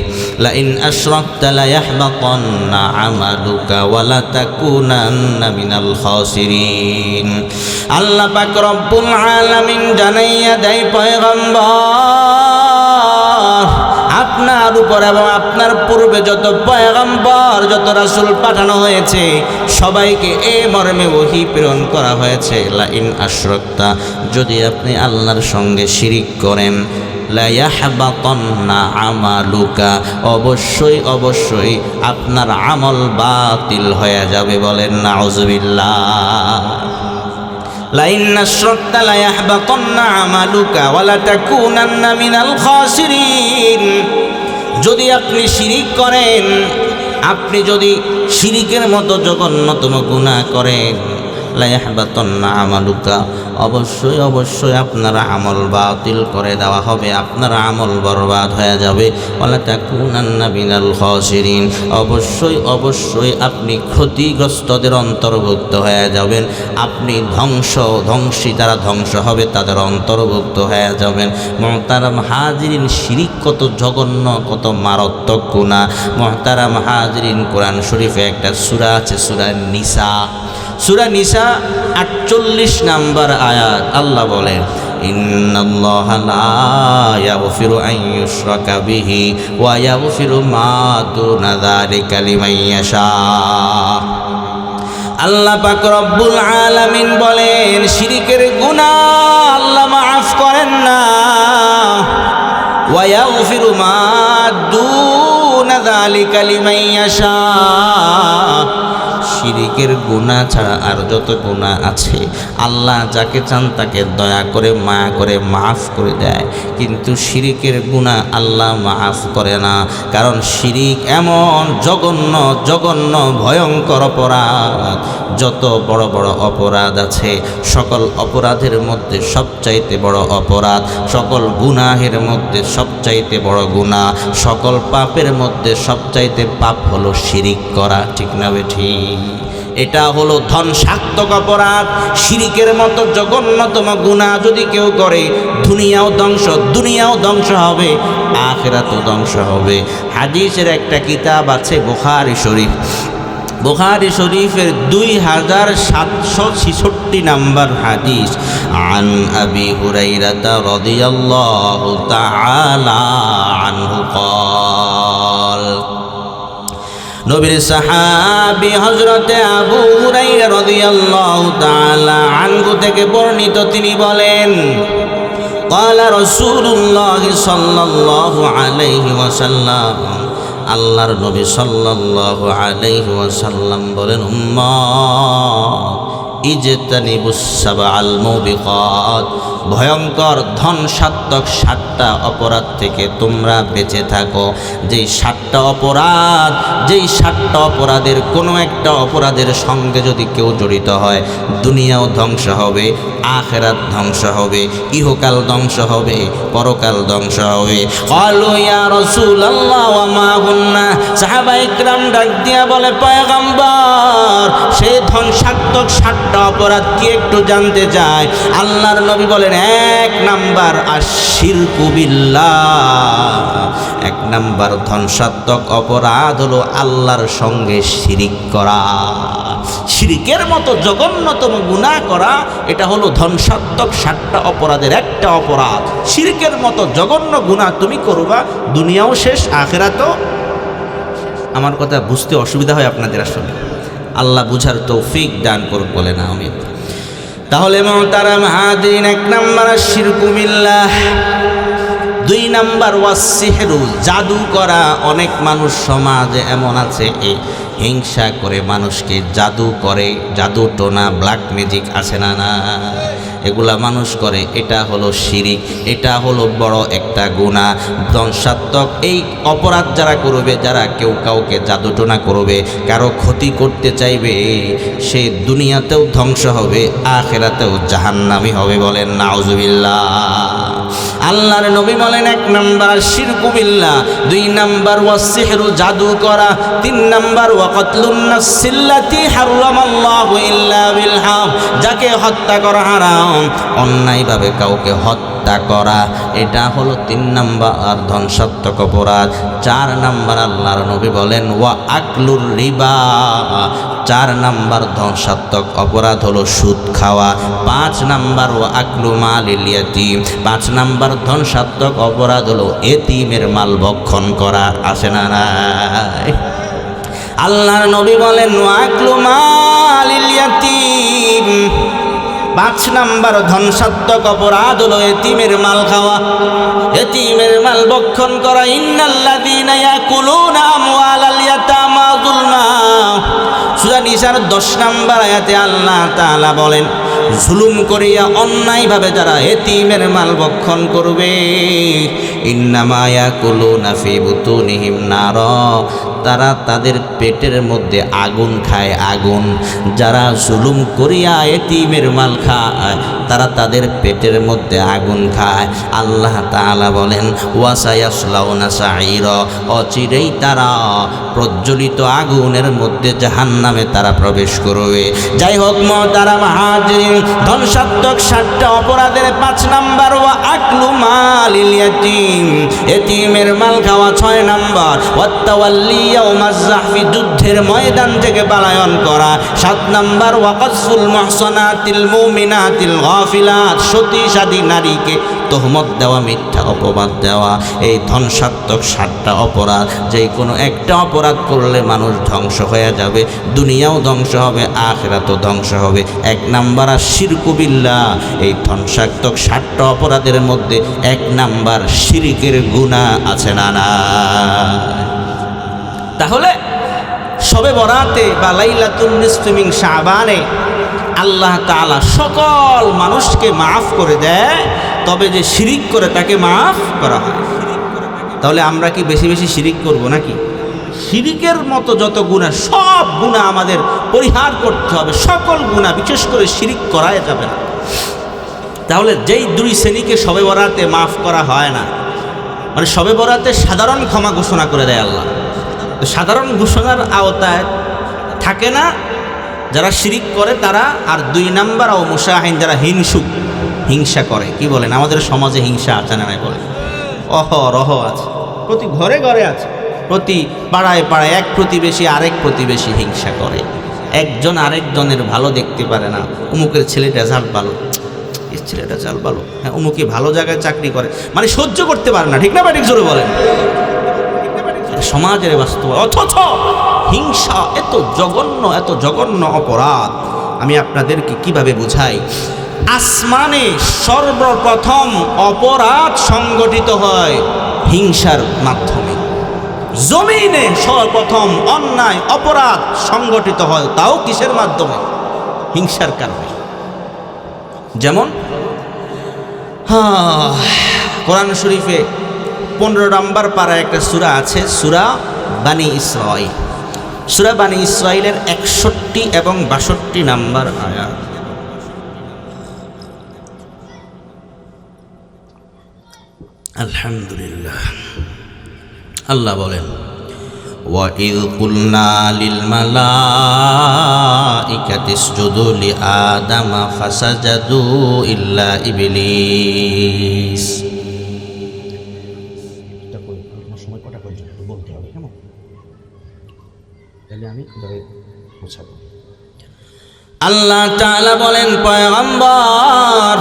লাইন আশরাকতা লায়াহবাতান্না আমালুকা ওয়া লাতাকুনান্না মিনাল খাসিরিন। আল্লাহ পাক রব্বুল আলামিন জানাইয়া দেয় পয়গম্বর, আপনার উপর এবং আপনার পূর্বে যত পয়গম্বর যত রাসূল পাঠানো হয়েছে সবাইকে এই মর্মে ওহী প্রেরণ করা হয়েছে, লাইন আশরাকতা, যদি আপনি আল্লাহর সঙ্গে শিরিক করেন, লায়াহবাতান্না আমালুকা, অবশ্যই অবশ্যই আপনার আমল বাতিল হয়ে যাবে। বলেন নাউযুবিল্লাহ। লাইন আশরাকতা লায়াহবাতান্না আমালুকা ওয়া লাতাকুনান্না মিনাল খাসিরিন। যদি আপনি শিরিক করেন, আপনি যদি শিরিকের মতো জঘন্যতম গুনাহ করেন, লায়াহবাতান্না আমালুকা, অবশ্যই অবশ্যই আপনার আমল বাতিল করে দেওয়া হবে, আপনার আমল বরবাদ হয়ে যাবে। ওয়ালা তাকুনান্না মিনাল খাসিরিন, অবশ্যই অবশ্যই আপনি ক্ষতিগ্রস্তদের অন্তর্ভুক্ত হয়ে যাবেন, আপনি ধ্বংসী তারা ধ্বংস হবে তাদের অন্তর্ভুক্ত হয়ে যাবেন। মুহতারাম হাজিরিন, শিরিক কত জঘন্য, কত মারাত্মক গুনাহ। মুহতারাম হাজিরিন, কোরআন শরীফে একটা সূরা আছে, সূরা নিসা। সূরা নিসা 48 নম্বর আয়াত, আল্লাহ বলেন, ইন্নাল্লাহা লা ইয়াগফিরু আন ইউশরাকা বিহি ওয়া ইয়াগফিরু মা দুনা যালিকা লিমান ইয়াশা। আল্লাহ পাক রব্বুল আলামিন বলেন, শিরিকের গুনাহ আল্লাহ মাফ করেন না, ওয়া ইয়াগফিরু মা দুনা যালিকা লিমান ইয়াশা। শিরিকের গুনাহ ছাড়া আর যত গুনাহ আছে আল্লাহ যাকে চান তাকে দয়া করে মায়া করে মাফ করে দেয়, কিন্তু শিরিকের গুনাহ আল্লাহ মাফ করে না। কারণ শিরিক এমন জঘন্য জঘন্য ভয়ঙ্কর অপরাধ, যত বড় বড় অপরাধ আছে সকল অপরাধের মধ্যে সবচাইতে বড় অপরাধ, সকল গুনাহের মধ্যে সবচাইতে বড় গুনাহ, সকল পাপের মধ্যে সবচাইতে পাপ হলো শিরিক করা। ঠিক না বেঠি? এটা হলো ধ্বংসাত্মক অপরাধ। শিরিকের মতো জঘন্যতম গুনাহ যদি কেউ করে, দুনিয়াও ধ্বংস হবে, আখিরাতও ধ্বংস হবে। হাদিসের একটা কিতাব আছে বুখারী শরীফ, বুখারী শরীফের 2766 নম্বর হাদিস, আন আবি হুরায়রা রাদিয়াল্লাহু তাআলা আনহু قال, নবীর সাহাবী হযরতে আবু হুরায়রা রাদিয়াল্লাহু তাআলা আনহু থেকে বর্ণিত, তিনি বলেন, قال রাসূলুল্লাহ সাল্লাল্লাহু আলাইহি ওয়াসাল্লাম, আল্লাহর নবী সাল্লাল্লাহু আলাইহি ওয়াসাল্লাম বলেন, উম্মত ইজতানিবুস সাবআল মুবিকাত, ভয়ঙ্কর ধ্বংসাত্মক 7টা অপরাধ থেকে তোমরা বেঁচে থাকো। যেই 7টা অপরাধ, যেই 7টা অপরাধের কোনো একটা অপরাধের সঙ্গে যদি কেউ জড়িত হয়, দুনিয়াও ধ্বংস হবে, আখিরাত ধ্বংস হবে, ইহকাল ধ্বংস হবে, পরকাল ধ্বংস হবে। ক্বালু ইয়া রাসূলুল্লাহ ওয়া মা হুন্না, সাহাবায়ে কেরাম ডাক দিয়া বলে, পয়গম্বর সেই ধ্বংসাত্মক 7টা অপরাধ কি একটু জানতে চাই। আল্লাহর নবী বলেন, 1 নাম্বার আশিরকু বিল্লাহ, 1 নাম্বার ধ্বংসাত্মক অপরাধ হলো আল্লাহর সঙ্গে শিরিক করা। শিরিকের মতো জঘন্যতম গুনাহ করা, এটা হলো ধ্বংসাত্মক 7টা অপরাধের একটা অপরাধ। শিরিকের মতো জঘন্য গুনাহ তুমি করবা, দুনিয়াও শেষ, আখিরাতও। আমার কথা বুঝতে অসুবিধা হয় আপনাদের, আসলে আল্লাহ বুঝার তৌফিক দান করুক, বলে না আমিন। তাহলে মুহতারাম হাজিরিন, 1 নাম্বার আশিরকু বিল্লাহ, 2 নাম্বার ওয়াসসিহরু, জাদু করা। অনেক মানুষ সমাজে এমন আছে, হিংসা করে মানুষকে জাদু করে, জাদু টোনা ব্ল্যাক ম্যাজিক আছে না, এগুলা মানুষ করে। এটা হলো শিরিক, এটা হলো বড় একটা গুনাহ, ধ্বংসাত্মক। এই অপরাধ যারা করবে, যারা কেউ কাউকে জাদু টোনা করবে, কারো ক্ষতি করতে চাইবে, সে দুনিয়াতেও ধ্বংস হবে, আখিরাতেও জাহান্নামী হবে। বলেন নাউজুবিল্লাহ। আল্লাহর নবী বলেন, 1 নাম্বার শিরকু বিল্লাহ, 2 নাম্বার ওয়াসসিহরু, জাদু করা, 3 নাম্বার ওয়াকাতলুন নাফসিল্লাতি হারামাল্লাহু ইল্লা বিল হক, যাকে তাকে হত্যা করা হারাম। অন্যায়ভাবে কাউকে হত্যা করা এটা হলো 3 নাম্বার ধ্বংসাত্মক অপরাধ। 4 নাম্বার আল্লাহর নবী বলেন ওয়া আকলুর রিবা, 4 নাম্বার ধ্বংসাত্মক অপরাধ হলো সুদ খাওয়া। 5 নাম্বার ওয়া আকলু মালিল ইয়াতীম, 5 নাম্বার ধ্বংসাত্মক অপরাধ হলো এতিমের মাল ভক্ষণ করা। আসে না নাই? আল্লাহর নবী বলেন ওয়া আকলু মালিল ইয়াতীম, 5 নাম্বার ধ্বংসাত্মক অপরাধ হলো এতিমের মাল খাওয়া, এতিমের মাল ভক্ষণ করা। ইন্নাল্লাযীনা ইয়াকুলুনা আমওয়ালাল ইয়াতামা যুলমা, সূরা নিসার 10 নাম্বার আয়াতে আল্লাহ তাআলা বলেন জুলুম করিয়া অন্যায়ভাবে যারা এতিমের মাল ভক্ষণ করবে, ইন্নামা ইয়াকুলুনা ফি বুতুনিহিম নার, তারা তাদের পেটের মধ্যে আগুন খায়, আগুন। যারা জুলুম করিয়া এতিমের মাল খায় তারা তাদের পেটের মধ্যে আগুন খায়। আল্লাহ তাআলা বলেন ওয়াসায়াসলাউনা সাঈরা, অচিরেই তারা প্রজ্বলিত আগুনের মধ্যে জাহান্নামে তারা প্রবেশ করবে। যাই হোক মুহতারাম হাজিরিন, ধ্বংসাত্মক 7টা অপরাধের 5 নাম্বার ওয়া আকলু মালিল ইয়াতীম, এতিমের মাল খাওয়া। 6 নাম্বার ওয়াত্তাওয়াল্লি ইয়াউমাজ যাহফি, যুদ্ধের ময়দান থেকে পলায়ন করা। 7 নাম্বার ওয়া কাসফুল মুহসানাতিল মুমিনাতিল গাফিলাত, সতী সাদী নারীকে তহমত দেওয়া, মিথ্যা অপবাদ দেওয়া। এই ধ্বংসাত্মক 7টা অপরাধ, যে কোনো একটা অপরাধ করলে মানুষ ধ্বংস হয়ে যাবে, দুনিয়াও ধ্বংস হবে, আখিরাতও ধ্বংস হবে। 1 নাম্বার শিরকু বিল্লাহ, এই ধ্বংসাত্মক 7টা অপরাধের মধ্যে 1 নাম্বার শিরিকের গুনাহ আছে না না? তাহলে শবে বরাতে বা লাইলাতুন নিসফি মিন শাবানে আল্লাহ তাআলা সকল মানুষকে মাফ করে দেয়, তবে যে শিরিক করে তাকে মাফ করা হয়। তাহলে আমরা কি বেশি বেশি শিরিক করব নাকি? শিরিকের মতো যত গুনাহ, সব গুনাহ আমাদের পরিহার করতে হবে, সকল গুনাহ, বিশেষ করে শিরিক করাই যাবে না। তাহলে যেই 2 শ্রেণীকে শবে বরাতে মাফ করা হয় না, মানে শবে বরাতে সাধারণ ক্ষমা ঘোষণা করে দেয় আল্লাহ, তো সাধারণ ঘোষণার আওতায় থাকে না যারা শিরিক করে তারা। আর 2 নাম্বার ও মুশাহিন, যারা হিংসুক, হিংসা করে। কি বলেন, আমাদের সমাজে হিংসা আছে না নাই বলেন? অহরহ আছে, প্রতি ঘরে ঘরে আছে, প্রতি পাড়ায় পাড়ায় এক প্রতিবেশী আরেক প্রতিবেশী হিংসা করে। একজন আরেকজনের ভালো দেখতে পারে না। অমুকের ছেলেটা রেজাল্ট ভালো, এর ছেলেটা রেজাল্ট ভালো, হ্যাঁ অমুকে ভালো জায়গায় চাকরি করে, মানে সহ্য করতে পারে না। ঠিক না ঠিক জোরে বলেন? সমাজের বাস্তব। অথচ হিংসা এত জঘন্য অপরাধ। আমি আপনাদেরকে কিভাবে বুঝাই? আসমানে সর্বপ্রথম অপরাধ সংগঠিত হয় হিংসার মাধ্যমে, জমিনে সর্বপ্রথম অন্যায় অপরাধ সংগঠিত হয়, তাও কিসের মাধ্যমে? হিংসার কারণে। যেমন কোরআন শরীফে 15 নম্বর পারায় একটা সূরা আছে, সূরা বানী ইসরাঈল। সূরা বানী ইসরাঈলের 61 এবং 62 নম্বর আয়াত। আলহামদুলিল্লাহ। আল্লাহ বলেন وَإِذْ قُلْنَا لِلْمَلَائِكَةِ اسْجُدُوا لِآدَمَ فَسَجَدُوا إِلَّا إِبْلِيسَ। আল্লাহ তাআলা বলেন পয়গম্বর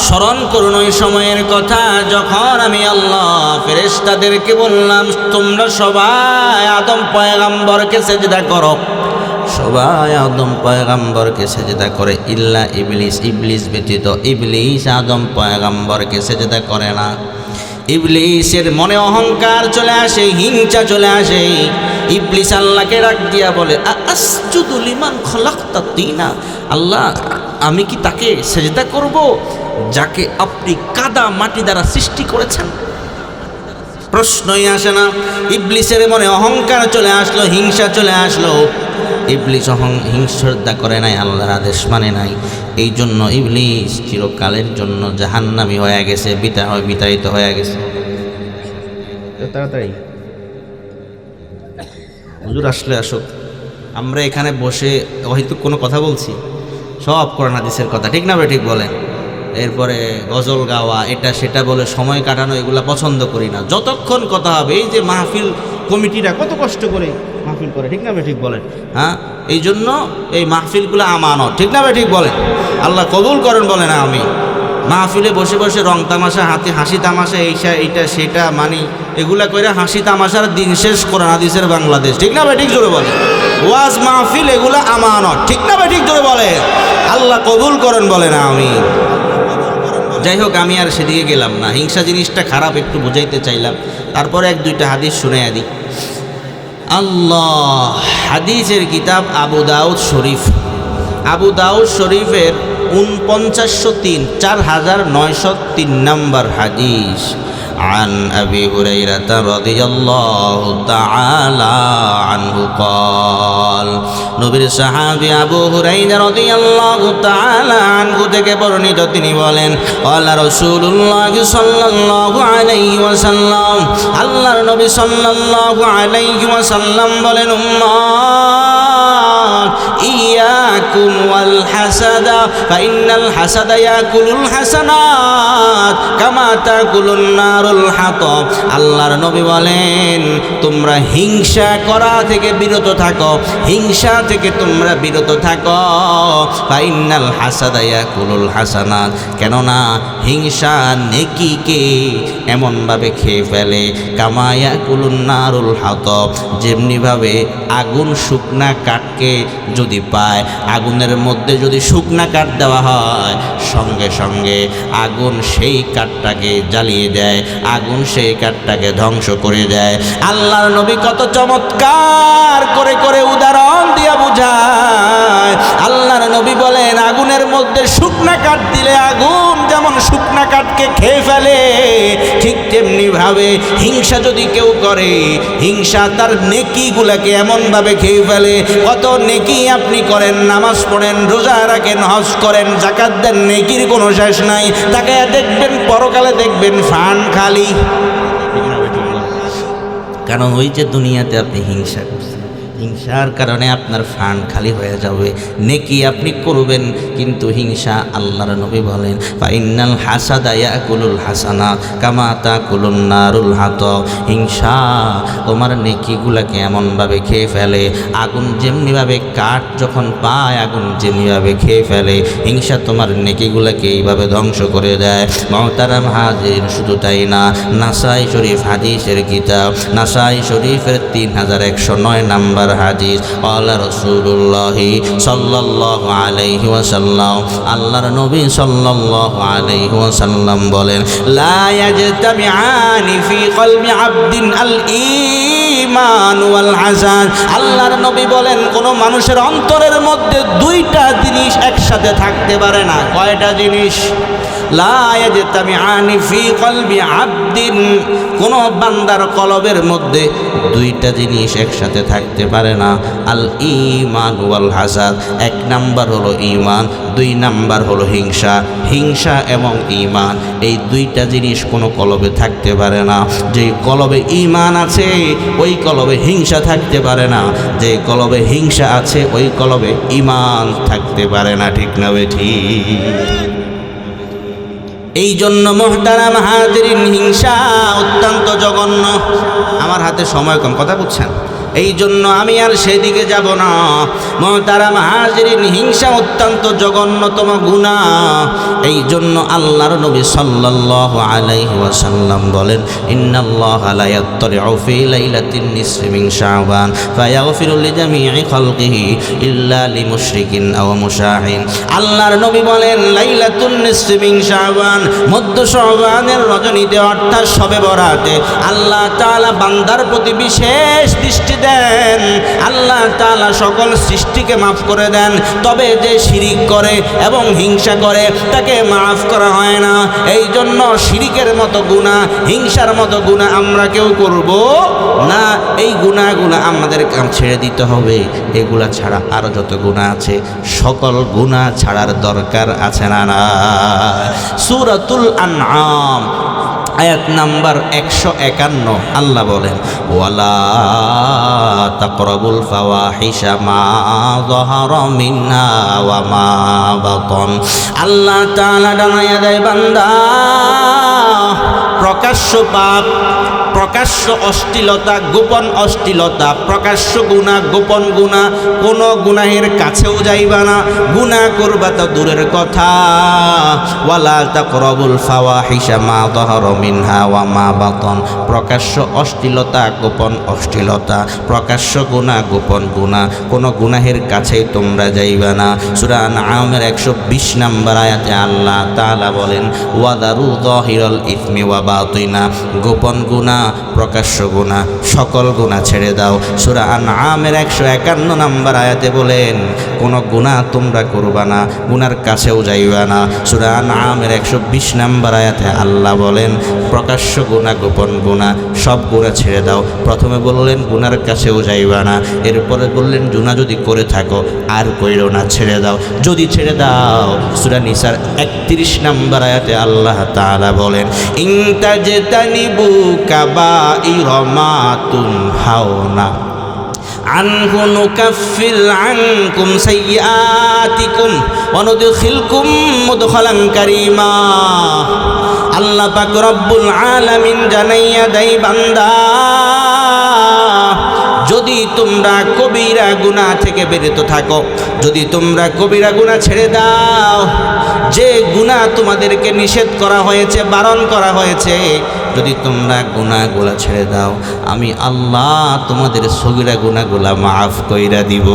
স্মরণ করুন ওই সময়ের কথা যখন আমি আল্লাহ ফেরেশতাদেরকে বললাম তোমরা সবাই আদম পয়গম্বরকে সেজদা করো। সবাই আদম পয়গম্বরকে সেজদা করে, ইল্লা ইবলিস, ইবলিস ব্যতীত। ইবলিস আদম পয়গম্বরকে সেজদা করে না। ইবলিসের মনে অহংকার চলে আসে, হিংসা চলে আসে। ইবলিস আল্লাহকে ডাক দিয়া বলে আসজুদু লিমান খলাকতা তিনা, আল্লাহ আমি কি তাকে সেজদা করব যাকে আপনি কাদা মাটি দ্বারা সৃষ্টি করেছেন? প্রশ্নই আসে না। ইবলিসের মনে অহংকার চলে আসলো, হিংসা চলে আসলো। ইবলিস হিংসা করে নাই, আল্লাহর আদেশ মানে নাই। এই জন্য ইবলিস চিরকালের জন্য জাহান্নামী হয়ে গেছে, বিতাড়িত হয়ে গেছে। তাড়াতাড়ি হুজুর আসলে আসুক, আমরা এখানে বসে হয়তো কোনো কথা বলছি, সব কোরআন হাদিসের কথা, ঠিক না ভাই? ঠিক বলেন। এরপরে গজল গাওয়া, এটা সেটা বলে সময় কাটানো, এগুলা পছন্দ করি না। যতক্ষণ কথা হবে, এই যে মাহফিল কমিটিরা কত কষ্ট করে মাহফিল করে, ঠিক না ভাই? ঠিক বলেন। হ্যাঁ, এই জন্য এই মাহফিলগুলো আমানত, ঠিক না ভাই? ঠিক বলেন। আল্লাহ কবুল করেন, বলে না আমি। মাহফিলে বসে বসে রং তামাশা, হাতে হাসি তামাশা, এইটা সেটা মানি, এগুলা করে হাসি তামাশার দিন শেষ কোরআন হাদিসের বাংলাদেশ, ঠিক না ভাই? ঠিক জোরে বলে। ওয়াজ মাহফিল এগুলো আমানত, ঠিক না ভাই? ঠিক জোরে বলে। আল্লাহ কবুল করেন, বলে না আমি। যাই হোক, আমি আর সেদিকে গেলাম না। হিংসা জিনিসটা খারাপ একটু বুঝাইতে চাইলাম। তারপরে এক দুইটা হাদিস শুনে দিই। আল্লাহ, হাদিসের কিতাব আবু দাউদ শরীফ, আবু দাউদ শরীফের 4903, 4903 নম্বর হাদিস। عن أبي هريرة رضي الله تعالى عنه قال নবীর সাহাবী আবু হুরায়রা রাদিয়াল্লাহু তাআলা আনহু থেকে বর্ণিত, তিনি বলেন, আল্লাহ রাসূলুল্লাহ সাল্লাল্লাহু আলাইহি ওয়াসাল্লাম, আল্লাহর নবী সাল্লাল্লাহু আলাইহি ওয়াসাল্লাম বলেন, উম্মাত ইয়াকুম ওয়াল হাসাদা ফাইন্নাল হাসাদা ইয়াকুলুল হাসানাত কামা তাকুলুন নারুল হাতাব। আল্লাহর নবী বলেন, তোমরা হিংসা করা থেকে বিরত থাকো, হিংসা থেকে তোমরা বিরত থাকো। ফাইন্নাল হাসাদা ইয়াকুলুল হাসানাত, কেননা হিংসা নেকিকে এমনভাবে খেয়ে ফেলে, কামা ইয়াকুলুন নারুল হাতাব, যেমনিভাবে আগুন শুকনা কাঠকে যদি পায়, আগুনের মধ্যে যদি শুকনা কাঠ দেওয়া হয়, সঙ্গে সঙ্গে আগুন সেই কাঠটাকে জ্বালিয়ে দেয়, আগুন সেই কাঠটাকে ধ্বংস করে দেয়। আল্লাহর নবী কত চমৎকার করে করে উদাহরণ দিয়া বুঝায়। আল্লাহর নবী বলেন, আগুনের মধ্যে শুকনা কাঠ দিলে আগুন যেমন শুকনা কাঠকে খেয়ে ফেলে, ঠিক তেমনি ভাবে হিংসা যদি কেউ করে, হিংসা তার নেকিগুলাকে এমনভাবে খেয়ে ফেলে। কত নেকি আপনি করেন, নামাজ পড়েন, রোজা রাখেন, হজ করেন, যাকাত দেন, নেকির কোনো শেষ নাই। তাকে দেখবেন, পরকালে দেখবেন ফান্ড খালি। কারণ ওই যে দুনিয়াতে আপনি হিংসা করছেন, হিংসার কারণে আপনার ফান্ড খালি হয়ে যাবে। নেকি আপনি করবেন, কিন্তু হিংসা, আল্লাহর নবী বলেন, ফাইন্নাল হাসাদা ইয়াকুলুল হাসানাত কামা তাকুলুন নারুল হাতাব। হিংসা তোমার নেকিগুলাকে এমনভাবে খেয়ে ফেলে, আগুন যেমনিভাবে কাঠ যখন পায়, আগুন যেমনিভাবে খেয়ে ফেলে, হিংসা তোমার নেকিগুলাকে এইভাবে ধ্বংস করে দেয়। মুহতারাম হাজির, শুধু তাই না, নাসাই শরীফ হাদিসের কিতাব, নাসাই শরীফের 3109 নম্বর হাদিস। আল্লাহ রাসূলুল্লাহ সাল্লাল্লাহু আলাইহি ওয়াসাল্লাম, আল্লাহর নবী সাল্লাল্লাহু আলাইহি ওয়াসাল্লাম বলেন, লা ইয়াজতামিআনি ফি কলবি আবদিন আল ঈমান ওয়াল হাসান। আল্লাহর নবী বলেন, কোন মানুষের অন্তরের মধ্যে দুইটা জিনিস একসাথে থাকতে পারে না। কয়টা জিনিস? লা ইয়াজতামিআনি ফি কলবি আবদিন, কোন বান্দার কলবের মধ্যে দুইটা জিনিস একসাথে থাকতে পারে না। আল ঈমান ওয়াল হাসাদ, এক নাম্বার হলো ঈমান, দুই নাম্বার হলো হিংসা। হিংসা এবং ঈমান, এই দুইটা জিনিস কোনো কলবে থাকতে পারে না। যে কলবে ঈমান আছে, ওই কলবে হিংসা থাকতে পারে না। যে কলবে হিংসা আছে, ওই কলবে ঈমান থাকতে পারে না। ঠিক না বেঠি? এই জন্য মুহতারাম হাজিরিন, হিংসা অত্যন্ত জঘন্য। আমার হাতে সময় কম, কথা বুঝছেন? এই জন্য আমি আর সেদিকে যাব না। মুহতারাম হাজিরিন, হিংসা অত্যন্ত জঘন্যতম গুনাহ। এই জন্য আল্লাহর নবী সাল্লাল্লাহু আলাইহি ওয়াসাল্লাম বলেন, ইন্নাল্লাহা লা ইয়াত্তালিউ ফি লাইলাতিন নিসফি মিন শাবান ফায়াগফিরু লিজামিই খালকিহি ইল্লা লিমুশরিকিন আও মুশাহিন। আল্লাহর নবী বলেন, লাইলাতুন নিসফি মিন শাবান, মধ্য শাবানের রজনীতে, অর্থাৎ শবে বরাতে আল্লাহ তাআলা বান্দার প্রতি বিশেষ দৃষ্টি দেন। আল্লাহ তাআলা সকল সৃষ্টিকে মাফ করে দেন, তবে যে শিরিক করে এবং হিংসা করে তাকে মাফ করা হয় না। এই জন্য শিরিকের মতো গুনাহ, হিংসার মতো গুনাহ আমরা কেউ করব না। এই গুনাহগুলো আমাদের ছেড়ে দিতে হবে। এগুলা ছাড়া আরো যত গুনাহ আছে, সকল গুনাহ ছাড়ার দরকার আছে না? না। সূরাতুল আনআম আয়াত নাম্বার 151 আল্লাহ বলেন ওয়ালা তাকরাবুল ফাওয়াহিশা মা যাহারা মিনহা ওয়া মা বাতান। আল্লাহ তাআলা জানাইয়া দেয় বান্দা, প্রকাশ্য পাপ, প্রকাশ্য অশ্লীলতা, গোপন অশ্লীলতা, প্রকাশ্য গুনাহ, গোপন গুনাহ, কোনো গুনাহের কাছেও যাইবা না, গুনাহ করবা তো দূরের কথা। ওয়ালা তাকরাবুল ফাওয়াহিশা মা যাহারা মিনহা ওয়া মা বাতান। প্রকাশ্য অশ্লীলতা, গোপন অশ্লীলতা, প্রকাশ্য গুনাহ, গোপন গুনাহ, কোনো গুনাহের কাছেই তোমরা যাইবা না। সূরা আনআমের 120 নম্বর আয়াতে আল্লাহ তাআলা বলেন ওয়াদারু যাহিরাল ইসমি ওয়া বাতিনা। গোপন গুনাহ, প্রকাশ্য গুনাহ, সকল গুনাহ ছেড়ে দাও। সূরা আনআমের 151 নম্বর আয়াতে বলেন কোন গুনাহ তোমরা করবা না, গুনার কাছেও যাইবা না। সূরা আনআমের 120 নম্বর আয়াতে আল্লাহ বলেন প্রকাশ্য গুনাহ, গোপন গুনাহ, সব গুনাহ ছেড়ে দাও। প্রথমে বললেন গুনার কাছেও যাইবা না, এরপরে বললেন গুনাহ যদি করে থাকো আর কইরো না, ছেড়ে দাও। যদি ছেড়ে দাও, সূরা নিসার 31 নম্বর আয়াতে আল্লাহ তাআলা বলেন ইনতাজতানিবু কাবাইরা মা তুনহাউনা আনহু নুকাফির আনকুম সাইয়্যাতিকুম ওয়া নুদখিলকুম মুদখালান কারীমা। আল্লাহ পাক রব্বুল আলামিন জানাইয়া দেয় বান্দা, যদি তোমরা কবিরা গুনাহ থেকে বিরত থাকো, যদি তোমরা কবিরা গুনাহ ছেড়ে দাও, যে গুনাহ তোমাদেরকে নিষেধ করা হয়েছে, বারণ করা হয়েছে, যদি তোমরা গুনাহগুলা ছেড়ে দাও, আমি আল্লাহ তোমাদের সগীরা গুনাহগুলা মাফ কইরা দিব।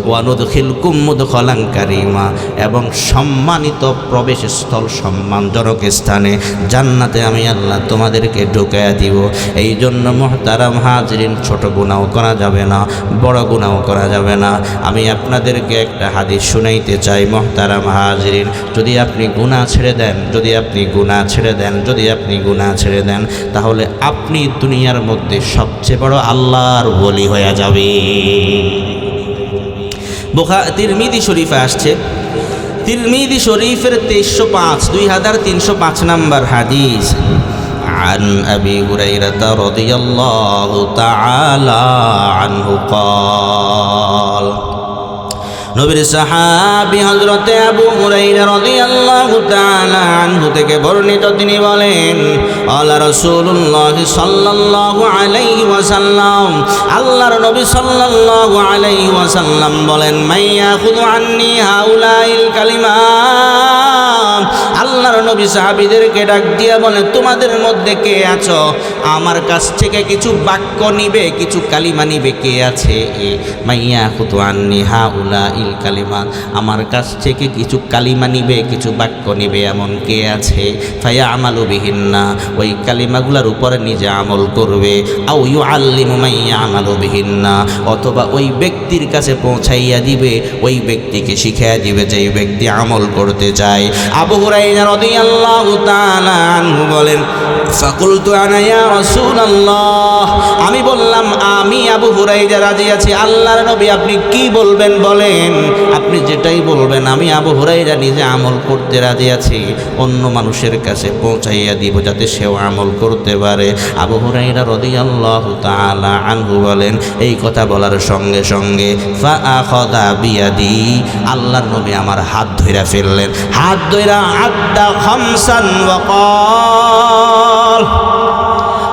ওয়া নুদখিলকুম মুদখালান কারীমা, এবং সম্মানিত প্রবেশস্থল, সম্মানজনক স্থানে, জান্নাতে আমি আল্লাহ তোমাদেরকে ঢুকাইয়া দিব। এই জন্য মুহতারাম হাজরিন, ছোট গুনাহ করা যাবে না, বড় গুনাহ করা যাবে না। আমি আপনাদেরকে একটা হাদিস শুনাইতে চাই মুহতারাম হাজরিন। যদি আপনি গুনাহ ছেড়ে দেন, যদি আপনি গুনাহ ছেড়ে দেন, যদি আপনি গুনাহ ছেড়ে দেন, তাহলে আপনি দুনিয়ার মধ্যে সবচেয়ে বড় আল্লাহর ওলি হয়ে যাবে। তিরমিজি শরীফে আসছে, তিরমিজি শরীফের 2305 নম্বর হাদিস, عن أبي هريرة رضي الله تعالى عنه قال নবীর সাহাবী হযরত আবু হুরায়রা রাদিয়াল্লাহু তাআলা আনহু থেকে বর্ণিত, তিনি বলেন আল্লাহ রাসূলুল্লাহ সাল্লাল্লাহু আলাইহি ওয়াসাল্লাম, আল্লাহর নবী সাল্লাল্লাহু আলাইহি ওয়াসাল্লাম বলেন মাইয়াখুযু আন্নী হাউলাইল কালিমাত। আল্লাহর নবী সাহাবীদেরকে ডাক দিয়া বলেন, তোমাদের মধ্যে কে আছো আমার কাছ থেকে কিছু বাক্য নিবে, কিছু কালিমা নিবে? কে আছে? মাইয়াখুযু আন্নী হাউলাইল কালিমাত, আমার কাছ থেকে কিছু কালিমা নিবে, কিছু বাক্য নিবে, এমন কে আছে? ফায়া আমালু বিহিন্না, ওই কালিমাগুলোর উপরে নিজে আমল করবে। আও ইউআল্লিমু মাইয়া আমালু বিহিন্না, অথবা ওই ব্যক্তির কাছে পৌঁছাইয়া দিবে, ওই ব্যক্তিকে শিখাইয়া দিবে যেই ব্যক্তি আমল করতে চায়। আবু হুরায়রা রাদিয়াল্লাহু তাআলা আনহু বলেন ফাকুলতু আনা ইয়া রাসূলুল্লাহ, আমি বললাম আমি আবু হুরায়রা রাজি আছি। আল্লাহর নবী আপনি কি বলবেন বলেন, আপনি যেটাই বলবেন আমি আবু হুরায়রা নিজে আমল করতে রাজি আছি, অন্য মানুষের কাছে পৌঁছাইয়া দিব যাতে সেও আমল করতে পারে। আবু হুরায়রা রাদিয়াল্লাহু তাআলা আনহু বলেন এই কথা বলার সঙ্গে সঙ্গে ফাআখাযা বিয়াদি, আল্লাহর নবী আমার হাত ধইরা ফেললেন। হাত ধইরা আদ্দা খামসান ওয়া ক্বাল,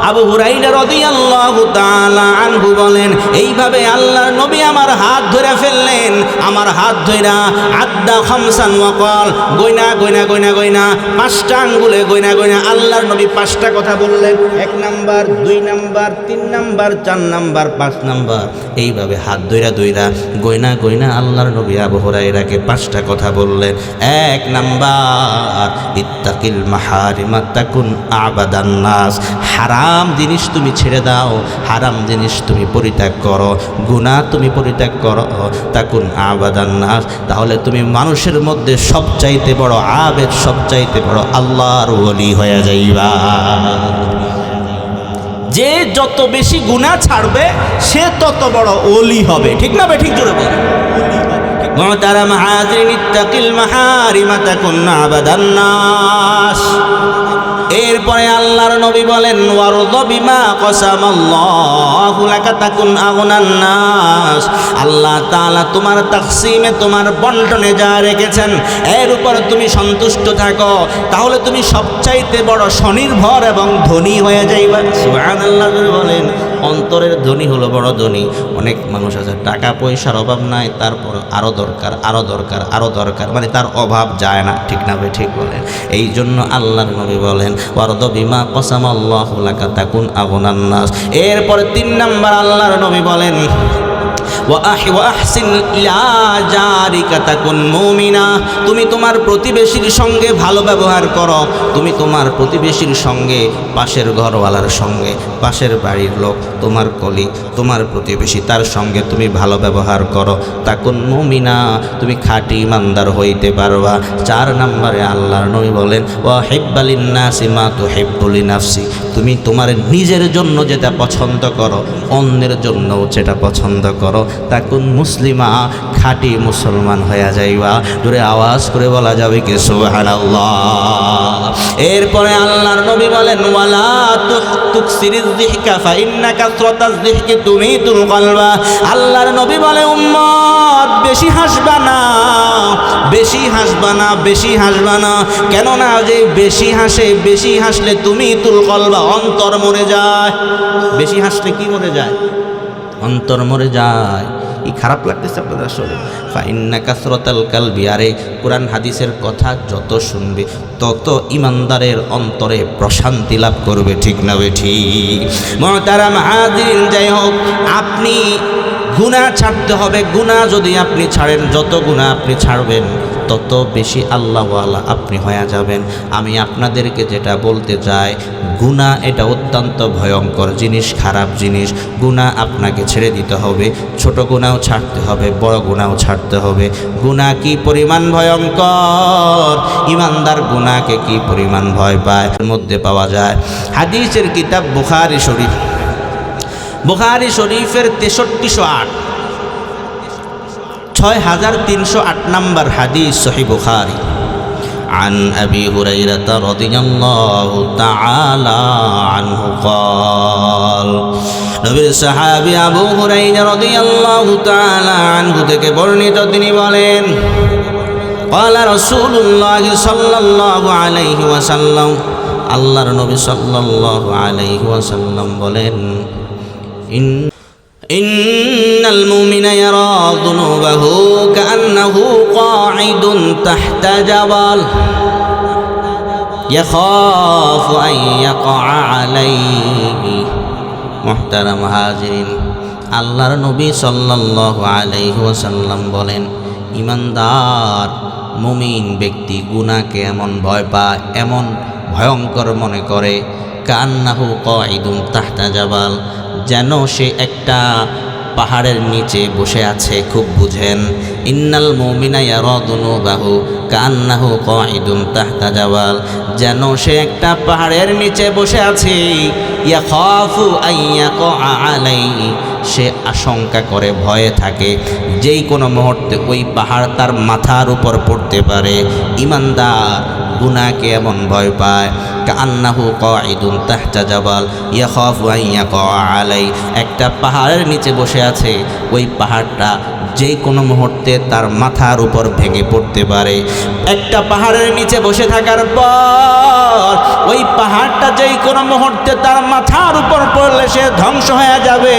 আবু হুরায়রা রাদিয়াল্লাহু তাআলা আনহু বলেন এইভাবে আল্লাহর নবী আমার হাত ধরে ফেললেন। আমার হাত ধইরা আদ্দা খামসান ওয়া ক্বাল, গয়না গয়না গয়না গয়না, 5টা আঙ্গুলে গয়না গয়না আল্লাহর নবী 5টা কথা বললেন। 1 number, 2 number, 3 number, 4 number, 5 number, এইভাবে হাত ধইরা ধইরা গয়না গয়না আল্লাহর নবী আবু হুরায়রাকে 5টা কথা বললেন। 1 নাম্বার, ইত্তাকিল মাহারিমা তাকুন আবাদান নাস, হারাম জিনিস তুমি ছেড়ে দাও, হারাম জিনিস তুমি পরিত্যাগ করো, গুনাহ তুমি পরিত্যাগ করো, তাকুন আবাদান নাস, তাহলে তুমি মানুষের মধ্যে সবচাইতে বড় আবেদ, সবচাইতে বড় আল্লাহর ওলি হয়ে যাইবা। যে যত বেশি গুনাহ ছাড়বে সে তত বড় ওলি হবে, ঠিক না? ঠিক জোরে বল। মুহতারাম হাজিরিন, ইত্তাকিল মাহারিমা তাকুন আবাদান নাস, এরপরে আল্লাহর নবী বলেন ওয়ারদ বিমা কসামাল্লাহু লাকা তাকুন আগনান নাস। আল্লাহ তাআলা তোমার তাকসিমে, তোমার বন্টনে যা রেখেছেন এর উপর তুমি সন্তুষ্ট থাকো, তাহলে তুমি সবচাইতে বড় স্বনির্ভর এবং ধনী হয়ে যাইবা। সুবহানাল্লাহ বলেন। অন্তরের ধনী হলো বড় ধনী। অনেক মানুষ আছে টাকা পয়সার অভাব নাই, তারপর আরও দরকার, আরও দরকার, আরও দরকার, মানে তার অভাব যায় না। ঠিক না ভাই? ঠিক বলেন। এই জন্য আল্লাহর নবী বলেন ওয়ারদ বিমা কসামাল্লাহু লাকা তাকুন আগনান নাস। এরপরে 3 নাম্বার আল্লাহর নবী বলেন ওয়াহসিন ইলা জারিকা তাকুন মুমিনা। তুমি তোমার প্রতিবেশীর সঙ্গে ভালো ব্যবহার করো। তুমি তোমার প্রতিবেশীর সঙ্গে, পাশের ঘরওয়ালার সঙ্গে, পাশের বাড়ির লোক, তোমার কলি, তোমার প্রতিবেশী, তার সঙ্গে তুমি ভালো ব্যবহার করো। তাকুন মুমিনা, তুমি খাঁটি ইমানদার হইতে পারবা। 4 নম্বরে আল্লাহর নবী বলেন ওয়াহিব্বালিন নাসি মা তুহিব্বু লিনাফসি। তুমি তোমার নিজের জন্য যেটা পছন্দ করো, অন্যের জন্যও যেটা পছন্দ করো। তাকুন মুসলিমা, খাঁটি মুসলমান হয়ে যাইবা। জোরে আওয়াজ করে বলা যাবে কি সুবহানাল্লাহ। এরপরে আল্লাহর নবী বলেন ওয়ালা তুকসিরিজ যিহকা ফাইন্না কাসরাতাজ যিহকি তুমিতুল কলবা। আল্লাহর নবী বলে উম্মত বেশি হাসবা না, বেশি হাসবা না, বেশি হাসবা না। কেননা যে বেশি হাসে, বেশি হাসলে তুমিতুল কলবা, অন্তর মরে যায়। বেশি হাসলে কি মরে যায়? অন্তর মরে যায়। কি খারাপ লাগতেছে আপনাদের আসলে। ফাইন্না কাসরাতাল কালবি। আরে কোরআন হাদিসের কথা যত শুনবে তত ইমানদারের অন্তরে প্রশান্তি লাভ করবে। ঠিক না ঠিক? মুহতারাম হাজিরিন, যাই হোক, আপনি গুনাহ ছাড়তে হবে। গুনাহ যদি আপনি ছাড়েন, যত গুনাহ আপনি ছাড়বেন তত বেশি আল্লাহওয়ালা আপনি হয়ে যাবেন। আমি আপনাদেরকে যেটা বলতে চাই, গুনাহ এটা অত্যন্ত ভয়ঙ্কর জিনিস, খারাপ জিনিস। গুনাহ আপনাকে ছেড়ে দিতে হবে। ছোট গুনাহও ছাড়তে হবে, বড় গুনাহও ছাড়তে হবে। গুনাহ কি পরিমাণ ভয়ঙ্কর, ইমানদার গুনাহকে কি পরিমাণ ভয় পায় এর মধ্যে পাওয়া যায়। হাদিসের কিতাব বুখারী শরীফ, বুখারী শরীফের 6308 6308 নম্বর হাদিস সহিহ বুখারী। عن أبي هريرة رضي الله تعالى عنه قال নবীর সাহাবী আবু হুরায়রা রাদিয়াল্লাহু তাআলা আনহু থেকে বর্ণিত, তিনি বলেন قال رسول الله صلى الله عليه وسلم। আল্লাহর নবী সাল্লাল্লাহু আলাইহি ওয়াসাল্লাম বলেন ইন্নাল মুমিনা ইয়ারা যুনুবাহু কাআন্নাহু কাঈদুন তাহতা জাবাল ইয়াখাফু আন ইয়াকা আলাইহি। মুহতারাম হাজিরিন, আল্লাহর নবী সাল্লাল্লাহু আলাইহি ওয়াসাল্লাম বলেন ইমানদার মুমিন ব্যক্তি গুনাহকে এমন ভয় পায়, এমন ভয়ঙ্কর মনে করে, কান্নাহু কাঈদুন তাহতা জাবাল, যেন সে একটা পাহাড়ের নিচে বসে আছে। খুব বুঝেন, ইন্নাল মুমিনা ইয়ারা যুনুবাহু কান্নাহু কাঈদুন তাহতা জাবাল, যেন সে একটা পাহাড়ের নিচে বসে আছে। ইয়াখাফু আন ইয়াকা আলাইহি, সে আশঙ্কা করে, ভয়ে থাকে যেই কোনো মুহূর্তে ওই পাহাড় তার মাথার উপর পড়তে পারে। ইমানদার গুনাহকে এমন ভয় পায়, কান্নাহু কাঈদুন তাহতা জাবাল ইয়াখাফু আন ইয়াকা আলাইহি, একটা পাহাড়ের নিচে বসে আছে, ওই পাহাড়টা যেই কোনো মুহূর্তে তার মাথার উপর ভেঙে পড়তে পারে। একটা পাহাড়ের নিচে বসে থাকার পর ওই পাহাড়টা যেই কোনো মুহূর্তে তার মাথার উপর পড়লে সে ধ্বংস হয়ে যাবে।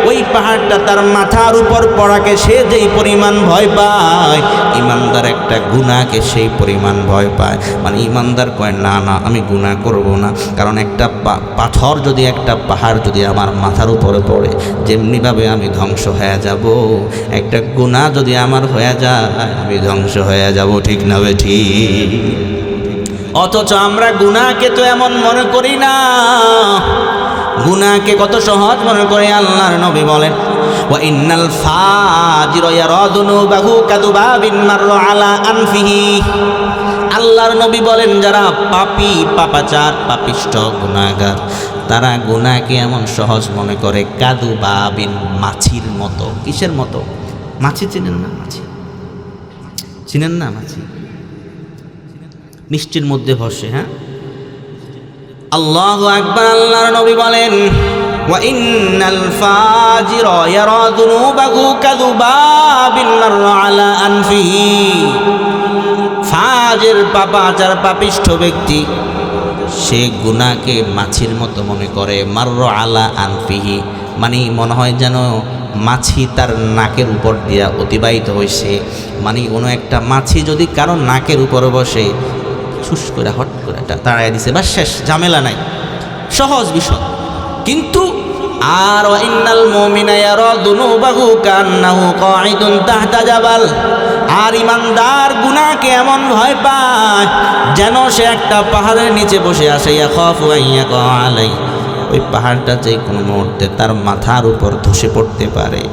ওই পাহাড়টা তার মাথার উপর পড়াকে সে যেই পরিমাণ ভয় পায়, ইমানদার একটা গুনাহকে সেই পরিমাণ ভয় পায়। মানে ইমানদার কয় না না, আমি গুনাহ করব না, কারণ একটা পাথর যদি, একটা পাহাড় যদি আমার মাথার উপরে পড়ে, যেমনিভাবে আমি ধ্বংস হয়ে যাব, একটা গুনাহ যদি আমার হয়ে যায় আমি ধ্বংস হয়ে যাব। ঠিক না ঠিক? অথচ আমরা গুনাহকে তো এমন মনে করি না, গুনাহকে কত সহজ মনে করে। আল্লাহর নবী বলেন ওয়া ইন্নাল ফাজিরা ইয়ারা যুনুবাহু কাযুবাবিন মাররা আলা আনফিহি। আল্লাহর নবী বলেন যারা পাপী, পাপাচার, পাপিষ্ঠ, গুনাহগার, তারা গুনাহকে এমন সহজ মনে করে কাযুবাবিন, মাছির মতো। কিসের মতো? মাছি চিনেন না? মাছি চিনেন না? মাছি মিষ্টির মধ্যে বসে, হ্যাঁ, আল্লাহু আকবার। আল্লাহর নবী বলেন ওয়া ইন্নাল ফাজিরা ইয়ারা যুনুবাহু কাযুবাবিন মাররা আলা আনফিহি। ফাজির পাপাচার পাপিষ্ঠ ব্যক্তি সে গুনাহকে মাছির মতো মনে করে, মাররা আলা আনফিহি মানে মনে হয় যেন মাছি তার নাকের উপর দিয়া অতিবাহিত হয়েছে। মানে কোনো একটা মাছি যদি কারো নাকের উপরে বসে, ছুস করে হট করে তাড়াই দিছে, বা শেষ, ঝামেলা নাই, সহজ বিষয়। কিন্তু আর ইন্নাল মুমিনা ইয়ারা যুনুবাহু কান্নাহু কাঈদুন তাহতা জাবাল। আর ইমানদার গুনাহকে এমন ভয় পায় যেন সে একটা পাহাড়ের নিচে বসে আসে, ইয়াখাফু আইয়াকা আলাই, ওই পাহাড়টা যে কোনো মুহূর্তে তার মাথার উপর ধসে পড়তে পারে।